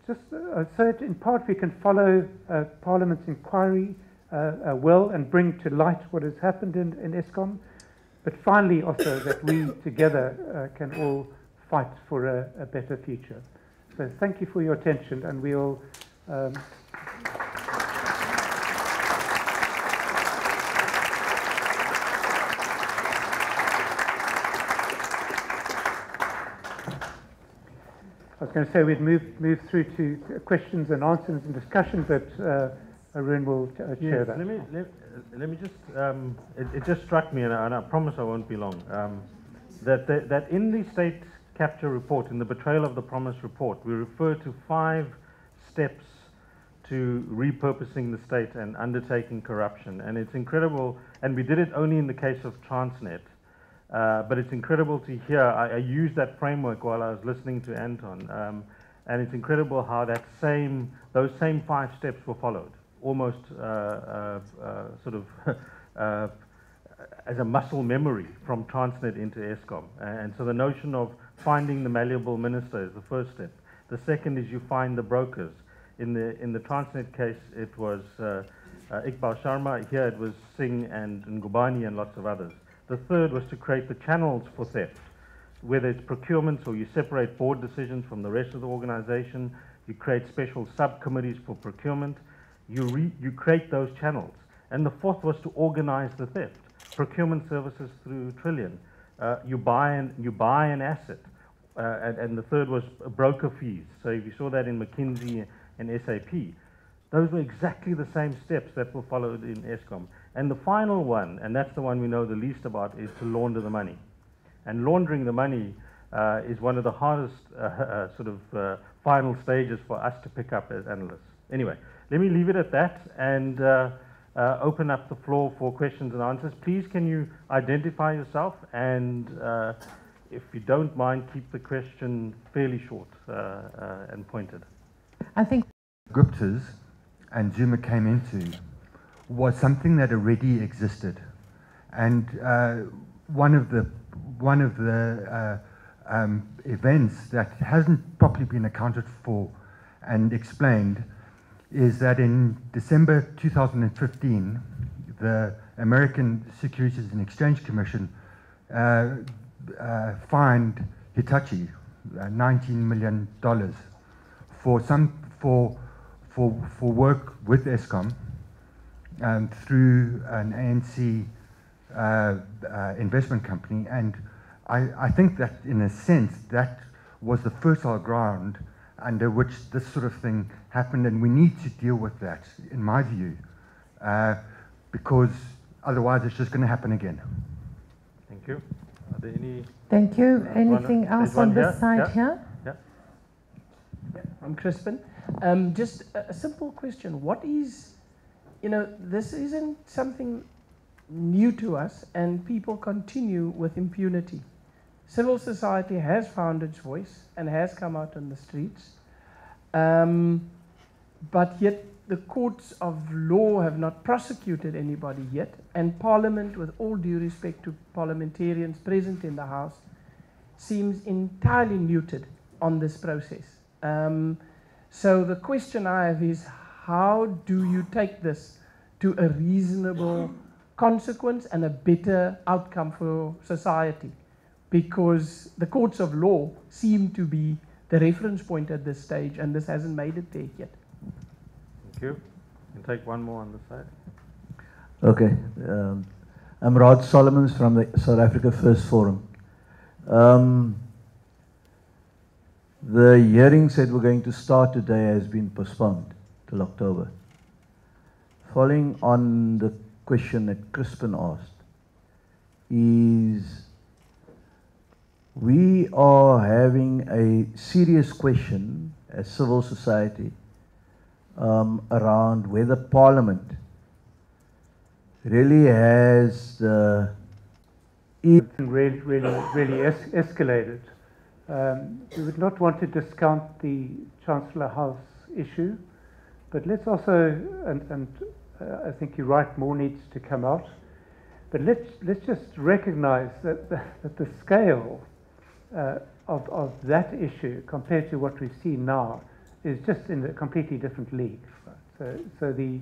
Just so that in part we can follow Parliament's inquiry well and bring to light what has happened in Eskom, but finally also that we together can all fight for a better future. So thank you for your attention, and we'll I was going to say we'd move through to questions and answers and discussion, but Arun will chair that. Let me just, it just struck me, and I promise I won't be long, that in the state capture report, in the betrayal of the promise report, we refer to 5 steps to repurposing the state and undertaking corruption. And it's incredible, and we did it only in the case of Transnet. But it's incredible to hear, I used that framework while I was listening to Anton, and it's incredible how those same 5 steps were followed, almost sort of as a muscle memory from Transnet into Eskom. And so the notion of finding the malleable minister is the first step. The second is you find the brokers. In the Transnet case, it was Iqbal Sharma. Here it was Singh and Ngubani and lots of others. The third was to create the channels for theft, whether it's procurement or you separate board decisions from the rest of the organization, you create special subcommittees for procurement, you create those channels. And the fourth was to organize the theft, procurement services through Trillion. You buy an asset, and the third was broker fees. So if you saw that in McKinsey and SAP, those were exactly the same steps that were followed in Eskom. And the final one, and that's the one we know the least about, is to launder the money. And laundering the money is one of the hardest final stages for us to pick up as analysts. Anyway, let me leave it at that and open up the floor for questions and answers. Please, can you identify yourself, and if you don't mind, keep the question fairly short and pointed. I think Guptas and Zuma came into was something that already existed, and one of the events that hasn't properly been accounted for and explained is that in December 2015, the American Securities and Exchange Commission fined Hitachi $19 million for work with Eskom through an ANC investment company. And I think that in a sense that was the fertile ground under which this sort of thing happened, and we need to deal with that, in my view, because otherwise it's just going to happen again. Thank you. Are there any? Thank you. Anything else on this side here? Yeah. I'm Crispin. Just a simple question. What is, this isn't something new to us, and people continue with impunity. Civil society has found its voice and has come out on the streets, but yet the courts of law have not prosecuted anybody yet, and Parliament, with all due respect to parliamentarians present in the House, seems entirely muted on this process. So the question I have is, how do you take this to a reasonable consequence and a better outcome for society? Because the courts of law seem to be the reference point at this stage, and this hasn't made it there yet. Thank you. You can take one more on the side. Okay. I'm Rod Solomons from the South Africa First Forum. The hearings that were going to start today has been postponed till October. Following on the question that Crispin asked, is we are having a serious question as civil society around whether Parliament really has the really escalated. We would not want to discount the Chancellor House issue, but let's also, and I think you're right, more needs to come out. But let's just recognise that the scale of that issue compared to what we see now is just in a completely different league. Right? So the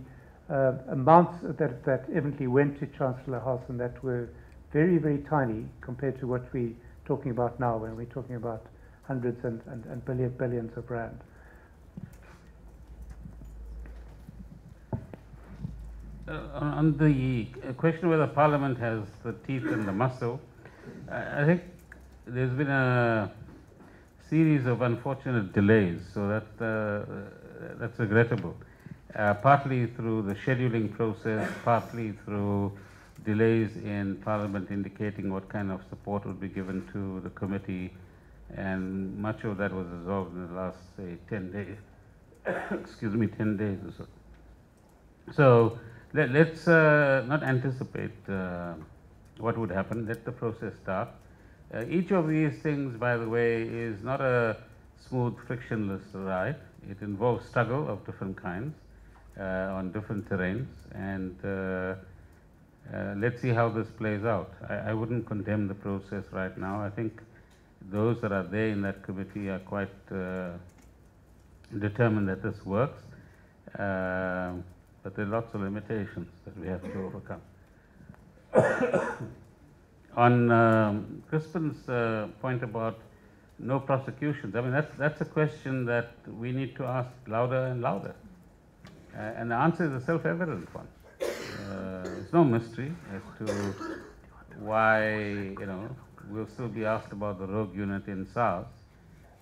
amounts that evidently went to Chancellor House and that were very, very tiny compared to what we're talking about now, when we're talking about hundreds and billions of rand. On the question whether Parliament has the teeth and the muscle, I think there's been a series of unfortunate delays, so that's regrettable. Partly through the scheduling process, partly through delays in Parliament indicating what kind of support would be given to the committee, and much of that was resolved in the last, say, 10 days. Excuse me, 10 days or so. So let's not anticipate what would happen. Let the process start. Each of these things, by the way, is not a smooth, frictionless ride. It involves struggle of different kinds on different terrains, and let's see how this plays out. I wouldn't condemn the process right now. I think those that are there in that committee are quite determined that this works, but there are lots of limitations that we have to overcome. On Crispin's point about no prosecutions, I mean, that's a question that we need to ask louder and louder. And the answer is a self-evident one. It's no mystery as to why, we'll still be asked about the rogue unit in SARS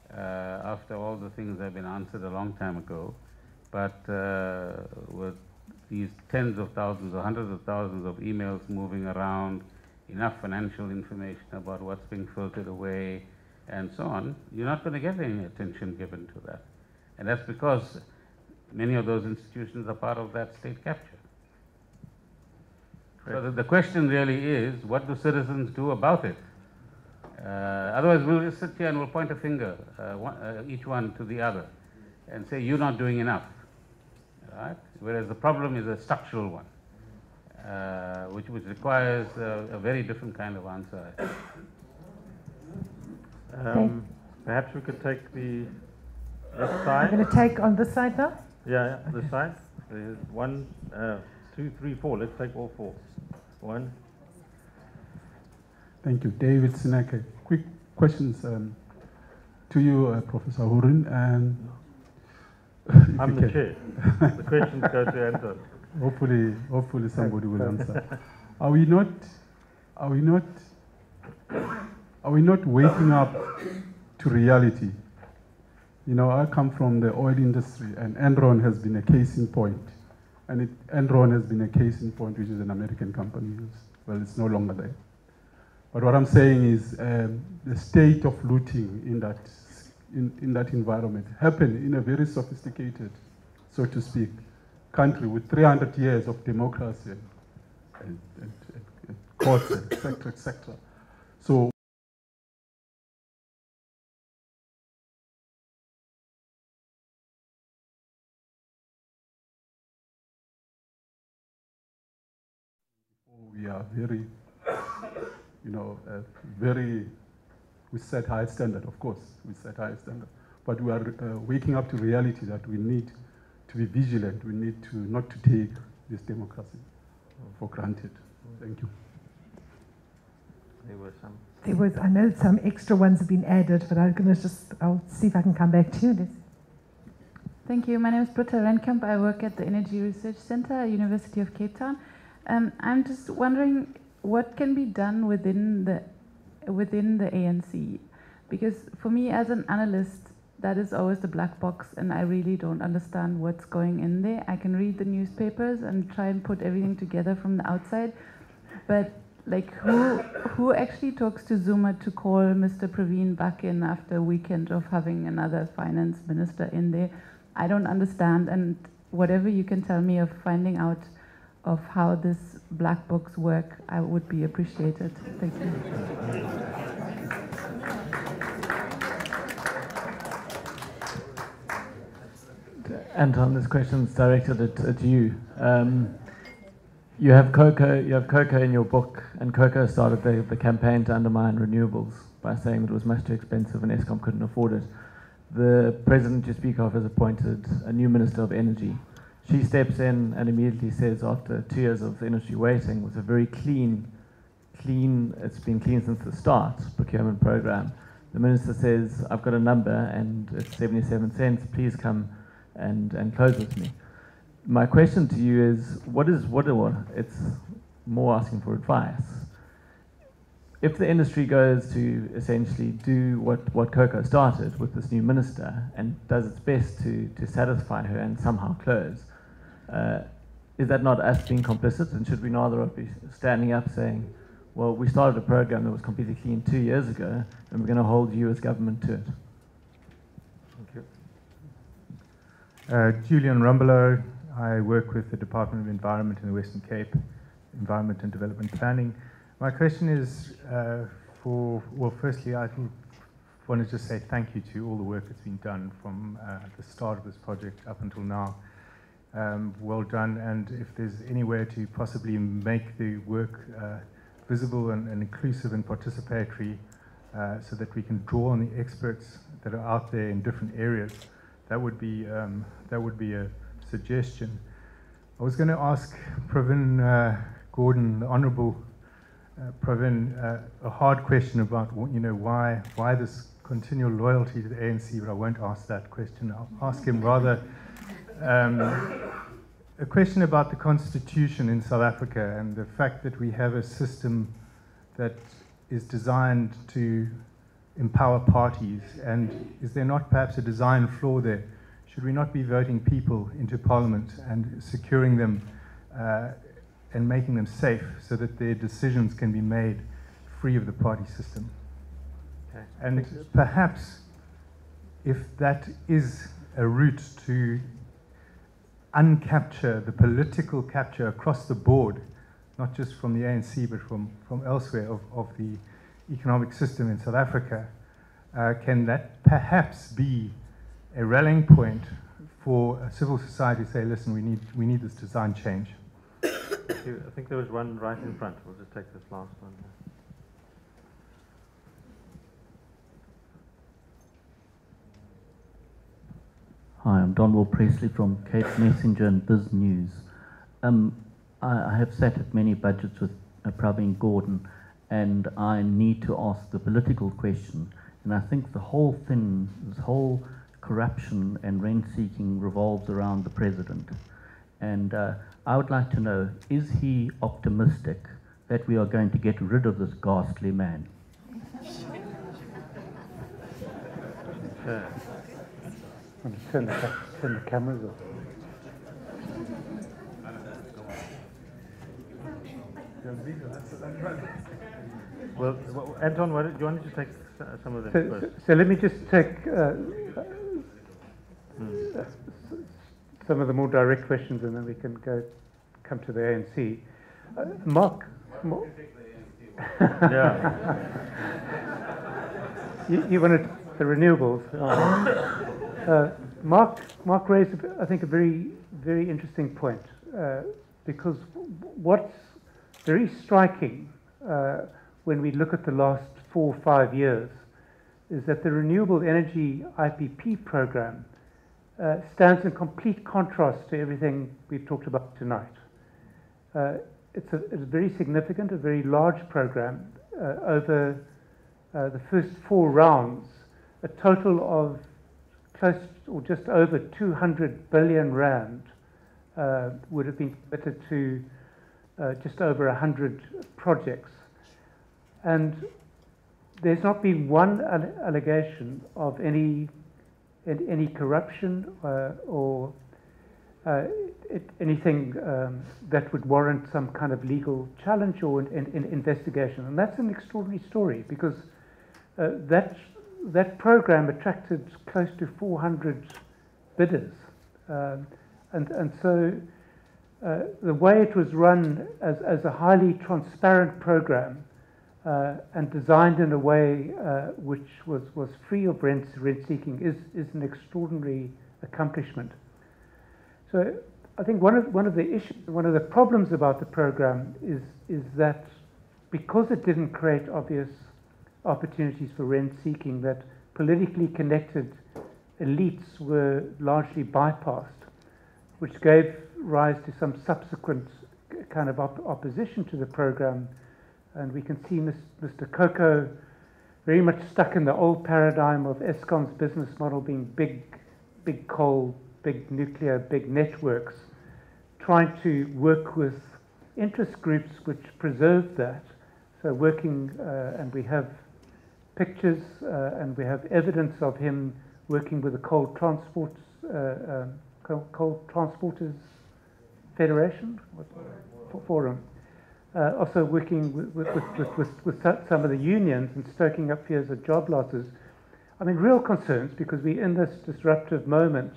after all the things have been answered a long time ago. But with these tens of thousands or hundreds of thousands of emails moving around, enough financial information about what's being filtered away, and so on, you're not going to get any attention given to that. And that's because many of those institutions are part of that state capture. So the question really is, what do citizens do about it? Otherwise, we'll just sit here and we'll point a finger, each one to the other, and say, you're not doing enough, right? Whereas the problem is a structural one, which requires a very different kind of answer, I think. Perhaps we could take the side. I'm going to take on this side now? Yeah, this side. There's 1, 2, 3, 4. Let's take all 4. 1. Thank you. David Sineke. Quick questions to you, Professor Hurin. And I'm the chair. The questions go to Anton. Hopefully somebody will answer. Are we not waking up to reality? I come from the oil industry, and Enron has been a case in point. And Enron has been a case in point, which is an American company. Well, it's no longer there. But what I'm saying is the state of looting in that environment happened in a very sophisticated, so to speak, country with 300 years of democracy and courts, etc. So we are very, we set high standard, of course, we set high standard. But we are waking up to reality that we need to be vigilant. We need to not to take this democracy for granted. Thank you. There were I know some extra ones have been added, but I'll see if I can come back to you. Thank you. My name is Britta Renkamp. I work at the Energy Research Center, University of Cape Town. I'm just wondering what can be done within the ANC, because for me as an analyst, that is always the black box, and I really don't understand what's going in there. I can read the newspapers and try and put everything together from the outside, but like who actually talks to Zuma to call Mr. Pravin back in after a weekend of having another finance minister in there? I don't understand, and whatever you can tell me of finding out of how this black books work, I would be appreciated. Thank you. Anton, this question is directed at you. You have cocoa in your book, and cocoa started the campaign to undermine renewables by saying that it was much too expensive and Eskom couldn't afford it. The president you speak of has appointed a new Minister of Energy. She steps in and immediately says, after 2 years of the industry waiting, with a very clean, it's been clean since the start, procurement program, the minister says, I've got a number and it's 77 cents, please come and close with me. My question to you is, it's more asking for advice. If the industry goes to essentially do what Cocoa started with this new minister and does its best to satisfy her and somehow close, is that not us being complicit? And should we rather be standing up saying, well, we started a program that was completely clean 2 years ago and we're going to hold you as government to it? Thank you. Julian Rumbelow. I work with the Department of Environment in the Western Cape, Environment and Development Planning. My question is firstly, I want to just say thank you to all the work that's been done from the start of this project up until now. Well done, and if there's any way to possibly make the work visible and inclusive and participatory so that we can draw on the experts that are out there in different areas, that would be a suggestion. I was going to ask Pravin Gordhan, the Honourable Pravin, a hard question about why this continual loyalty to the ANC, but I won't ask that question. I'll ask him rather a question about the Constitution in South Africa and the fact that we have a system that is designed to empower parties, and is there not perhaps a design flaw there? Should we not be voting people into Parliament and securing them and making them safe so that their decisions can be made free of the party system? Okay. And perhaps if that is a route to uncapture the political capture across the board, not just from the ANC but from elsewhere of the economic system in South Africa, can that perhaps be a rallying point for civil society to say, listen, we need this design change? I think there was one right in front. We'll just take this last one. Hi, I'm Donwell Presley from Cape Messenger and Biz News. I have sat at many budgets with Pravin Gordhan, and I need to ask the political question. And I think the whole thing, this whole corruption and rent-seeking revolves around the president. And I would like to know, is he optimistic that we are going to get rid of this ghastly man? I'm going to turn the cameras off. Well, Anton, do you want to take some of them first? So let me just take some of the more direct questions, and then we can come to the ANC. Mark. Yeah. you wanted the renewables. Mark raised, I think, a very, very interesting point, because what's very striking when we look at the last 4 or 5 years is that the renewable energy IPP program stands in complete contrast to everything we've talked about tonight. It's a very significant, a very large program. Over the first 4 rounds, a total of close or just over 200 billion rand would have been committed to just over 100 projects. And there's not been one allegation of any corruption or anything that would warrant some kind of legal challenge or an investigation. And that's an extraordinary story, because that program attracted close to 400 bidders. And so the way it was run as a highly transparent program and designed in a way which was free of rent seeking is an extraordinary accomplishment. So I think one of the issues, one of the problems about the program is that because it didn't create obvious opportunities for rent seeking, that politically connected elites were largely bypassed, which gave rise to some subsequent kind of opposition to the program. And we can see Mr. Cocoa very much stuck in the old paradigm of Eskom's business model being big coal, big nuclear, big networks, trying to work with interest groups which preserve that. So working, and we have pictures and we have evidence of him working with the Coal Transporters Federation Forum. Also working with some of the unions and stoking up fears of job losses. I mean, real concerns, because we're in this disruptive moment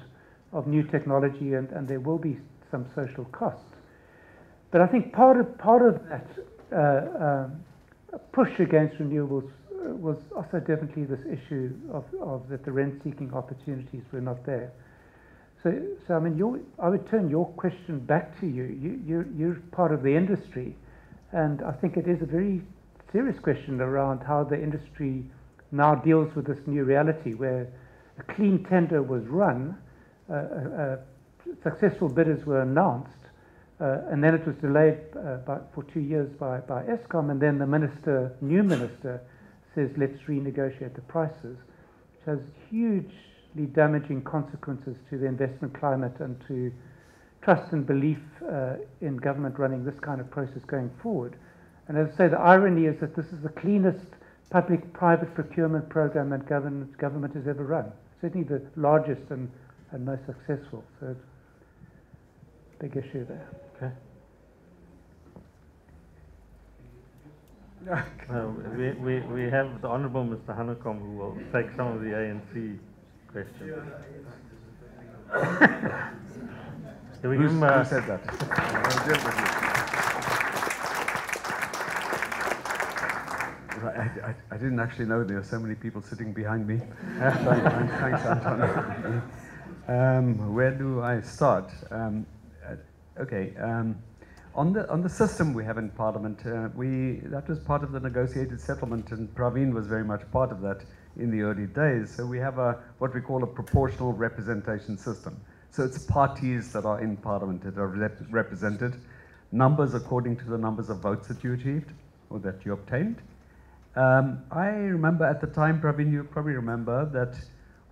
of new technology, and there will be some social costs. But I think part of that push against renewables was also definitely this issue of that the rent-seeking opportunities were not there. So I mean, I would turn your question back to you. You're part of the industry, and I think it is a very serious question around how the industry now deals with this new reality, where a clean tender was run, successful bidders were announced, and then it was delayed for 2 years by Eskom, and then the new minister, says let's renegotiate the prices, which has hugely damaging consequences to the investment climate and to trust and belief in government running this kind of process going forward. And as I say, the irony is that this is the cleanest public-private procurement program that government has ever run. Certainly the largest and most successful. So it's a big issue there. Okay. We have the Honourable Mr. Hanekom, who will take some of the ANC questions. Can we give him who said that? I didn't actually know there were so many people sitting behind me. Thanks, Anton. Where do I start? Okay. On the system we have in Parliament, that was part of the negotiated settlement, and Pravin was very much part of that in the early days. So we have what we call a proportional representation system. So it's parties that are in Parliament that are represented, numbers according to the numbers of votes that you achieved or that you obtained. I remember at the time, Pravin, you probably remember that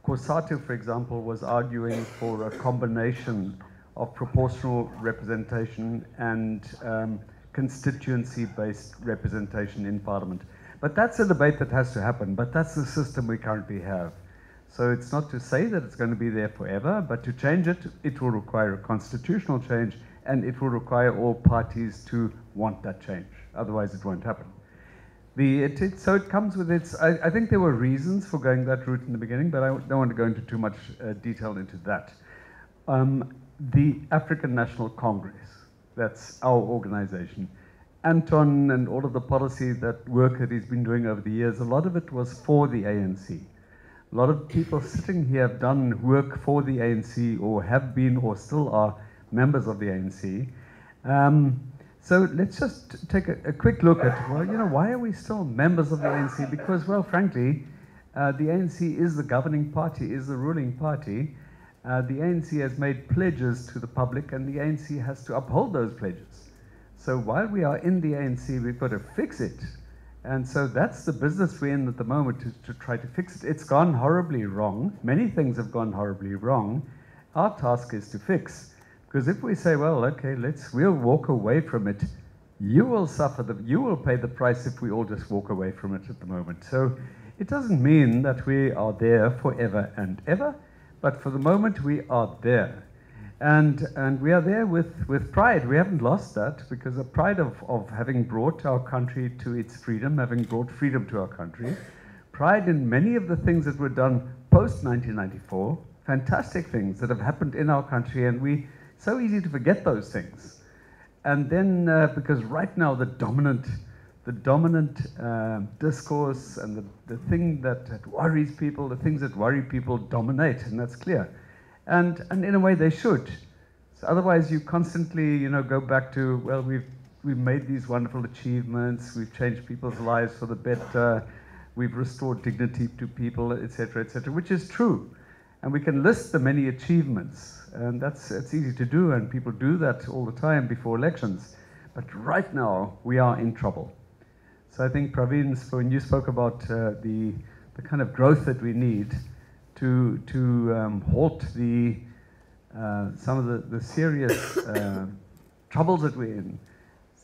Kossatu, for example, was arguing for a combination of proportional representation and constituency-based representation in Parliament. But that's a debate that has to happen, but that's the system we currently have. So it's not to say that it's going to be there forever, but to change it, it will require a constitutional change, and it will require all parties to want that change. Otherwise, it won't happen. So it comes with its, I think there were reasons for going that route in the beginning, but I don't want to go into too much detail into that. The African National Congress, that's our organization. Anton and all of the policy work that he's been doing over the years, a lot of it was for the ANC. A lot of people sitting here have done work for the ANC or have been or still are members of the ANC. So let's just take a quick look at, well, you know, why are we still members of the ANC? Because, well, frankly, the ANC is the governing party, is the ruling party. The ANC has made pledges to the public, and the ANC has to uphold those pledges. So while we are in the ANC, we've got to fix it. And so that's the business we're in at the moment, to try to fix it. It's gone horribly wrong. Many things have gone horribly wrong. Our task is to fix. Because if we say, well, okay, we'll walk away from it, you will suffer, you will pay the price if we all just walk away from it at the moment. So it doesn't mean that we are there forever and ever, but for the moment we are there. And we are there with pride. We haven't lost that, because the pride of having brought our country to its freedom, having brought freedom to our country, pride in many of the things that were done post-1994, fantastic things that have happened in our country, and so easy to forget those things. And then, because right now the dominant discourse and the thing that worries people, the things that worry people dominate, and that's clear. And in a way they should. So otherwise you constantly, you know, go back to, well, we've made these wonderful achievements, we've changed people's lives for the better, we've restored dignity to people, etc., which is true. And we can list the many achievements, and it's easy to do, and people do that all the time before elections. But right now, we are in trouble. So I think Pravin's, when you spoke about the kind of growth that we need to halt some of the serious troubles that we're in.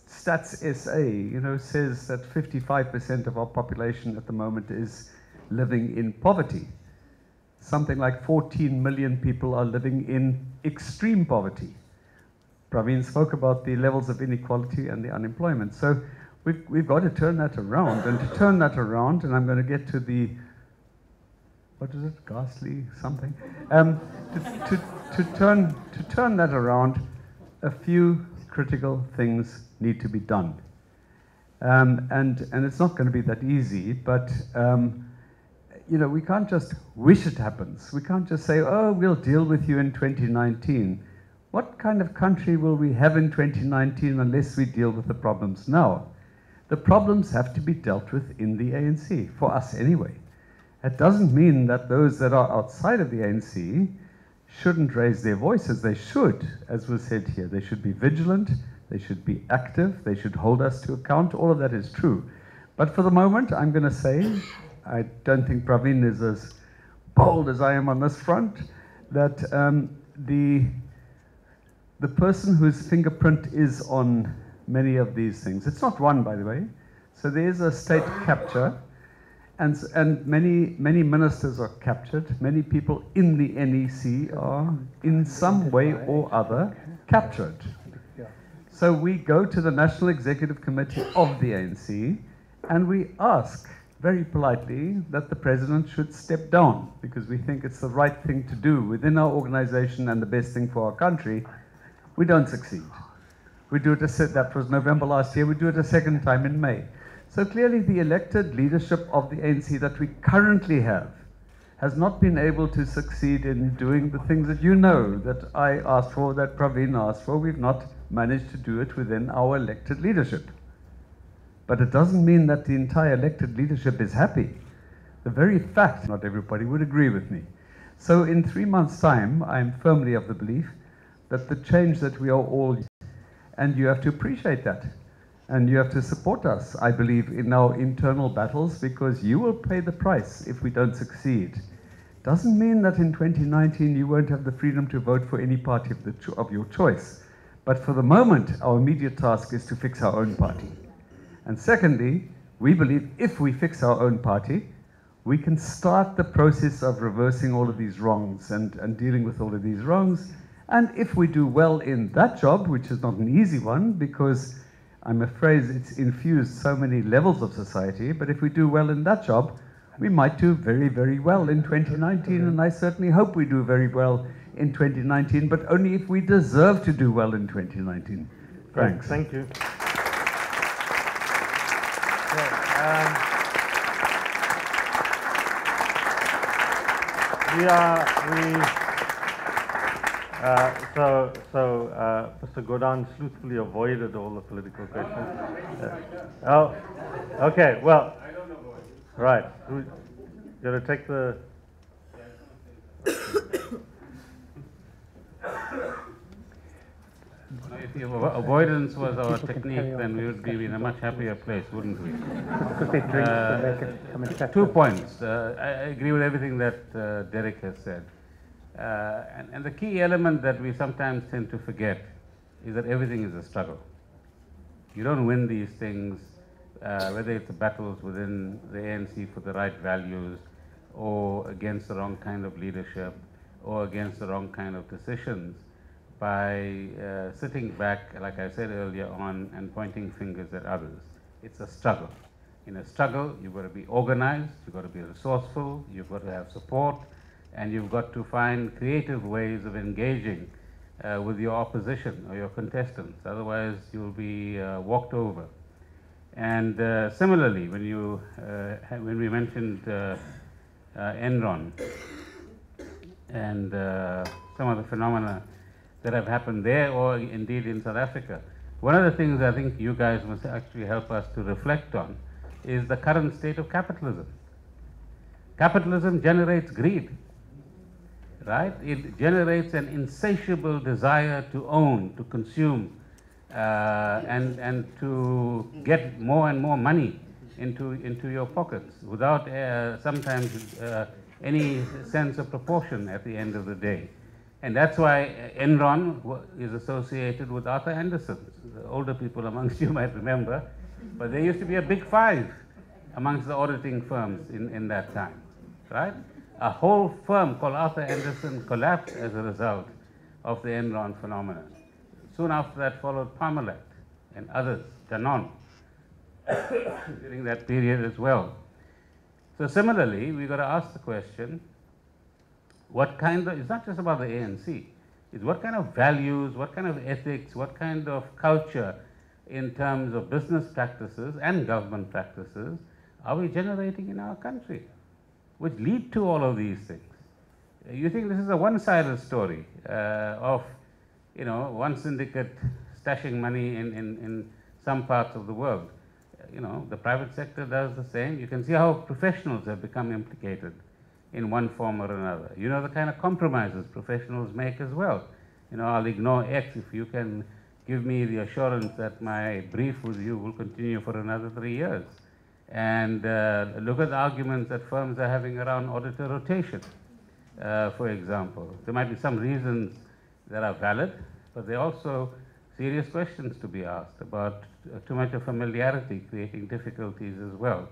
Stats SA, says that 55% of our population at the moment is living in poverty. Something like 14 million people are living in extreme poverty. Pravin spoke about the levels of inequality and the unemployment. So we've got to turn that around. And to turn that around, and I'm going to get to the, what is it, ghastly something? To turn that around, a few critical things need to be done. And it's not going to be that easy, but we can't just wish it happens. We can't just say, oh, we'll deal with you in 2019. What kind of country will we have in 2019 unless we deal with the problems now? The problems have to be dealt with in the ANC, for us anyway. It doesn't mean that those that are outside of the ANC shouldn't raise their voices. They should, as was said here. They should be vigilant, they should be active, they should hold us to account. All of that is true. But for the moment, I'm going to say, I don't think Pravin is as bold as I am on this front, that the person whose fingerprint is on many of these things, it's not one, by the way, so there's a state capture, and many ministers are captured, many people in the NEC are in some way or other captured. So we go to the National Executive Committee of the ANC and we ask very politely that the president should step down, because we think it's the right thing to do within our organization and the best thing for our country. We don't succeed. We do it that was November last year, we do it a second time in May. So clearly the elected leadership of the ANC that we currently have has not been able to succeed in doing the things that that I asked for, that Pravin asked for. We've not managed to do it within our elected leadership. But it doesn't mean that the entire elected leadership is happy. The very fact, not everybody would agree with me. So in 3 months' time, I'm firmly of the belief that the change that we are all, and you have to appreciate that. And you have to support us, I believe, in our internal battles, because you will pay the price if we don't succeed. Doesn't mean that in 2019 you won't have the freedom to vote for any party of your choice. But for the moment, our immediate task is to fix our own party. And secondly, we believe if we fix our own party, we can start the process of reversing all of these wrongs and dealing with all of these wrongs. And if we do well in that job, which is not an easy one, because I'm afraid it's infused so many levels of society, but if we do well in that job, we might do very, very well in 2019, and I certainly hope we do very well in 2019, but only if we deserve to do well in 2019. Thanks. Thank you. Mr. Gordhan sleuthfully avoided all the political questions. Oh, okay, well, right. You're going to take the... If avoidance was our technique, then we would be in a much happier place, wouldn't we? 2 points. I agree with everything that Derek has said. And the key element that we sometimes tend to forget is that everything is a struggle. You don't win these things, whether it's the battles within the ANC for the right values, or against the wrong kind of leadership, or against the wrong kind of decisions, by sitting back, like I said earlier on, and pointing fingers at others. It's a struggle. In a struggle, you've got to be organized, you've got to be resourceful, you've got to have support, and you've got to find creative ways of engaging with your opposition or your contestants. Otherwise, you'll be walked over. And similarly, when we mentioned Enron and some of the phenomena that have happened there, or indeed in South Africa, one of the things I think you guys must actually help us to reflect on is the current state of capitalism. Capitalism generates greed. Right? It generates an insatiable desire to own, to consume, and to get more and more money into your pockets without sometimes any sense of proportion at the end of the day. And that's why Enron is associated with Arthur Andersen. The older people amongst you might remember, but there used to be a big five amongst the auditing firms in that time, right? A whole firm called Arthur Andersen collapsed as a result of the Enron phenomenon. Soon after that followed Parmalat and others, Danone, during that period as well. So similarly, we've got to ask the question, what kind of, it's not just about the ANC, it's what kind of values, what kind of ethics, what kind of culture in terms of business practices and government practices are we generating in our country, which lead to all of these things. You think this is a one-sided story of, you know, one syndicate stashing money in some parts of the world. You know, the private sector does the same. You can see how professionals have become implicated in one form or another. You know the kind of compromises professionals make as well. You know, I'll ignore X if you can give me the assurance that my brief with you will continue for another 3 years. And look at the arguments that firms are having around auditor rotation, for example. There might be some reasons that are valid, but there are also serious questions to be asked about too much of familiarity creating difficulties as well.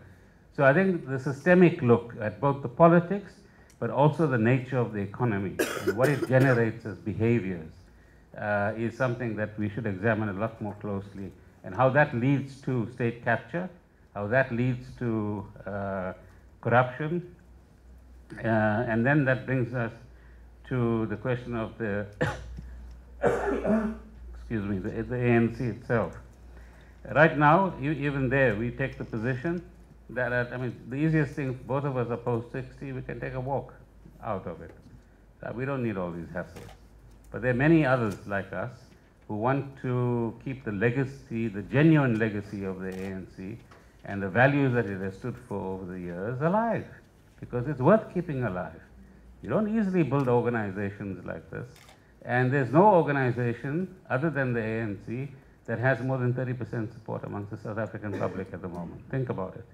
So I think the systemic look at both the politics, but also the nature of the economy and what it generates as behaviors is something that we should examine a lot more closely, and how that leads to state capture, how that leads to corruption, and then that brings us to the question of the excuse me, the ANC itself. Right now, even there, we take the position that, I mean, the easiest thing, both of us are post 60, we can take a walk out of it. We don't need all these hassles. But there are many others like us who want to keep the legacy, the genuine legacy of the ANC and the values that it has stood for over the years alive, because it's worth keeping alive. You don't easily build organizations like this. And there's no organization other than the ANC that has more than 30% support amongst the South African public at the moment. Think about it.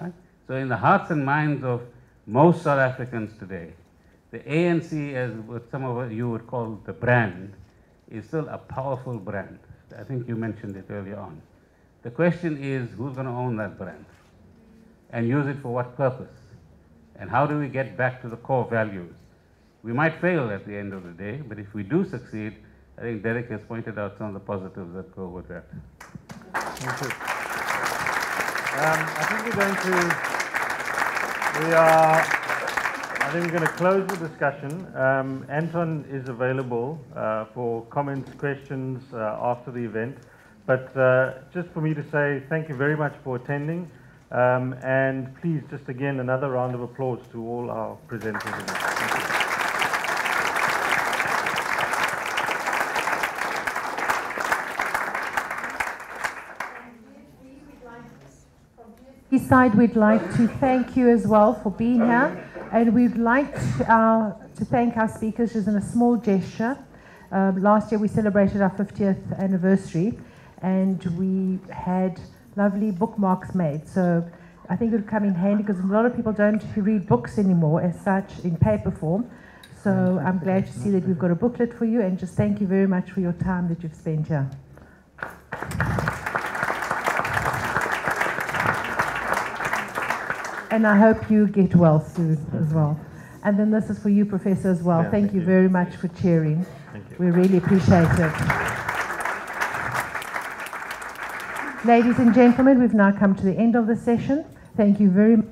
Right? So in the hearts and minds of most South Africans today, the ANC, as what some of you would call the brand, is still a powerful brand. I think you mentioned it earlier on. The question is, who's going to own that brand? And use it for what purpose? And how do we get back to the core values? We might fail at the end of the day, but if we do succeed, I think Derek has pointed out some of the positives that go with that. Thank you. I think we're going to close the discussion. Anton is available for comments, questions after the event. But just for me to say thank you very much for attending. And please, just again, another round of applause to all our presenters. Thank you. This side, we'd like to thank you as well for being here, and we'd like to thank our speakers just in a small gesture. Last year we celebrated our 50th anniversary, and we had lovely bookmarks made. So I think it would come in handy because a lot of people don't read books anymore as such in paper form. So I'm glad to see that we've got a booklet for you, and just thank you very much for your time that you've spent here. And I hope you get well soon as well. And then this is for you, Professor, as well. Yeah, thank you very much for cheering. Thank you. We really appreciate it. Ladies and gentlemen, we've now come to the end of the session. Thank you very much.